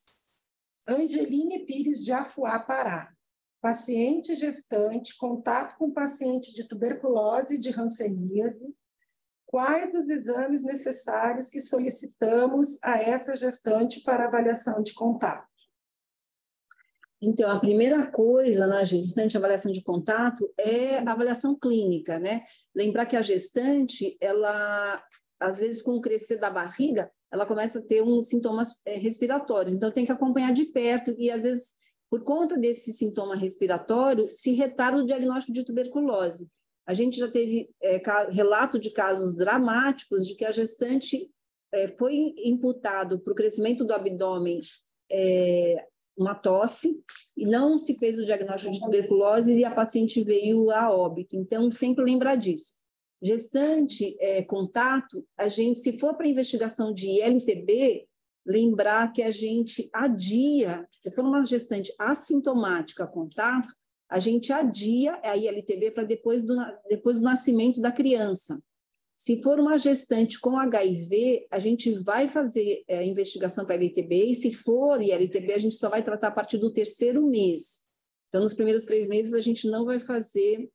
Angeline Pires de Afuá, Pará. Paciente gestante, contato com paciente de tuberculose e de hanseníase. Quais os exames necessários que solicitamos a essa gestante para avaliação de contato? Então, a primeira coisa na gestante, avaliação de contato, é a avaliação clínica, né? Lembrar que a gestante, ela, às vezes, com o crescer da barriga, ela começa a ter uns sintomas respiratórios, então tem que acompanhar de perto e, às vezes, por conta desse sintoma respiratório, se retarda o diagnóstico de tuberculose. A gente já teve relato de casos dramáticos de que a gestante foi imputado para o crescimento do abdômen uma tosse, e não se fez o diagnóstico de tuberculose e a paciente veio a óbito. Então, sempre lembrar disso. Gestante, contato, a gente, se for para investigação de ILTB, lembrar que a gente adia, se for uma gestante assintomática contato, a gente adia a ILTB para depois do nascimento da criança. Se for uma gestante com HIV, a gente vai fazer investigação para ILTB, e se for ILTB, a gente só vai tratar a partir do 3º mês. Então, nos primeiros 3 meses, a gente não vai fazer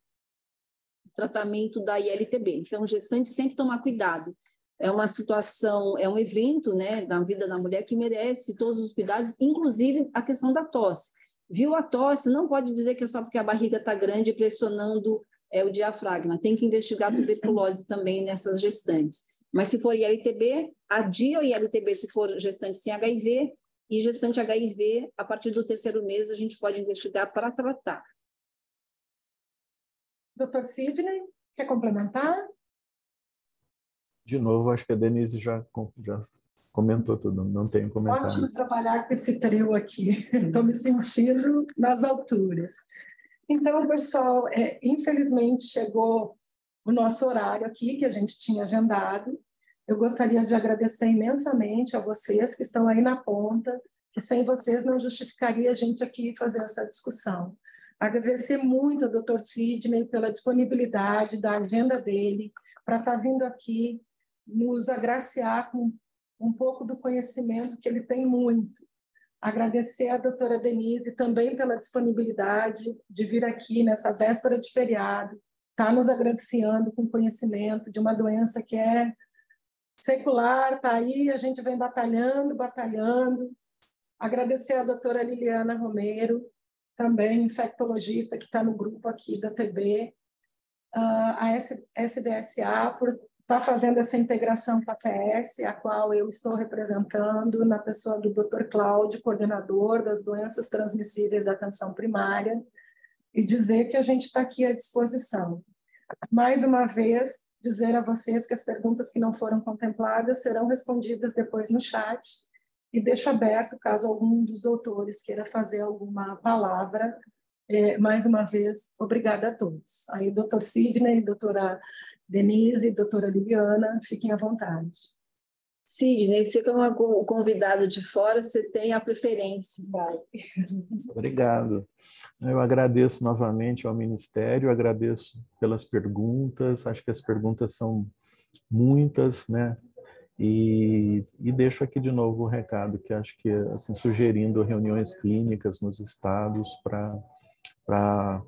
tratamento da ILTB. Então, gestante sempre tomar cuidado. É uma situação, é um evento, né, na vida da mulher que merece todos os cuidados, inclusive a questão da tosse. Viu a tosse, não pode dizer que é só porque a barriga está grande pressionando o diafragma. Tem que investigar a tuberculose também nessas gestantes. Mas se for ILTB, adia o ILTB se for gestante sem HIV, e gestante HIV, a partir do 3º mês, a gente pode investigar para tratar. Doutor Sidney, quer complementar? De novo, acho que a Denise já comentou tudo, não tenho comentário. Ótimo trabalhar com esse trio aqui, estou me sentindo nas alturas. Então, pessoal, infelizmente chegou o nosso horário aqui, que a gente tinha agendado. Eu gostaria de agradecer imensamente a vocês que estão aí na ponta, que sem vocês não justificaria a gente aqui fazer essa discussão. Agradecer muito ao Dr. Sidney pela disponibilidade da agenda dele para estar vindo aqui nos agraciar com um pouco do conhecimento que ele tem muito. Agradecer à doutora Denise também pela disponibilidade de vir aqui nessa véspera de feriado, estar nos agraciando com conhecimento de uma doença que é secular, está aí, a gente vem batalhando. Agradecer à doutora Liliana Romero, também infectologista que está no grupo aqui da TB, a SDSA por estar fazendo essa integração com a PS, a qual eu estou representando na pessoa do Dr. Cláudio, coordenador das doenças transmissíveis da atenção primária, e dizer que a gente está aqui à disposição. Mais uma vez, dizer a vocês que as perguntas que não foram contempladas serão respondidas depois no chat, e deixo aberto, caso algum dos doutores queira fazer alguma palavra. Mais uma vez, obrigada a todos. Aí, doutor Sidney, doutora Denise, doutora Liliana, fiquem à vontade. Sidney, você como convidado de fora, você tem a preferência. Vai. Obrigado. Eu agradeço novamente ao Ministério, agradeço pelas perguntas, acho que as perguntas são muitas, né? E deixo aqui de novo o recado, que acho que, assim, sugerindo reuniões clínicas nos estados para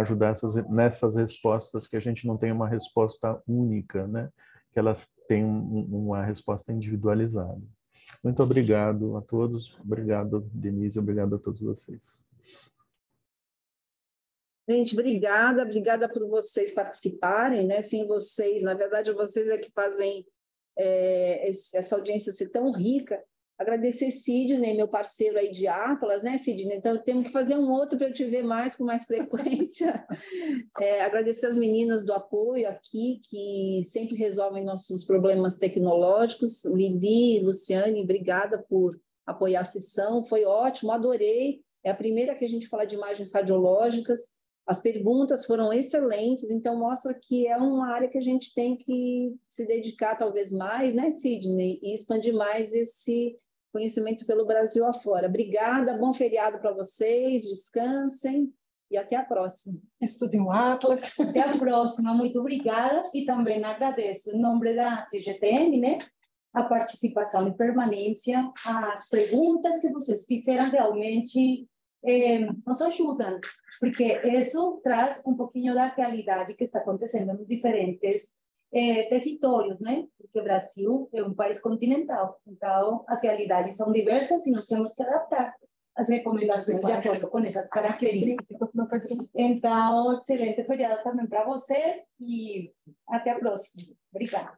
ajudar nessas respostas, que a gente não tem uma resposta única, né? Que elas têm uma resposta individualizada. Muito obrigado a todos, obrigado, Denise, obrigado a todos vocês. Gente, obrigada por vocês participarem, né? Sem vocês, na verdade, vocês é que fazem essa audiência ser tão rica. Agradecer Sidney, meu parceiro aí de Atlas, né, Sidney? Então, temos que fazer um outro para eu te ver com mais frequência. Agradecer as meninas do apoio aqui, que sempre resolvem nossos problemas tecnológicos. Lili, Luciane, obrigada por apoiar a sessão. Foi ótimo, adorei. É a primeira que a gente fala de imagens radiológicas. As perguntas foram excelentes, então mostra que é uma área que a gente tem que se dedicar talvez mais, né, Sidney? E expandir mais esse conhecimento pelo Brasil afora. Obrigada, bom feriado para vocês, descansem e até a próxima. Estudem o Atlas. Até a próxima, muito obrigada. E também agradeço, em nome da CGTN, né, a participação e permanência, as perguntas que vocês fizeram realmente nos ajudam, porque isso traz um pouquinho da realidade que está acontecendo nos diferentes territórios, né? Porque o Brasil é um país continental, então as realidades são diversas e nós temos que adaptar as recomendações de acordo com essas características. Então, excelente feriado também para vocês e até a próxima. Obrigada.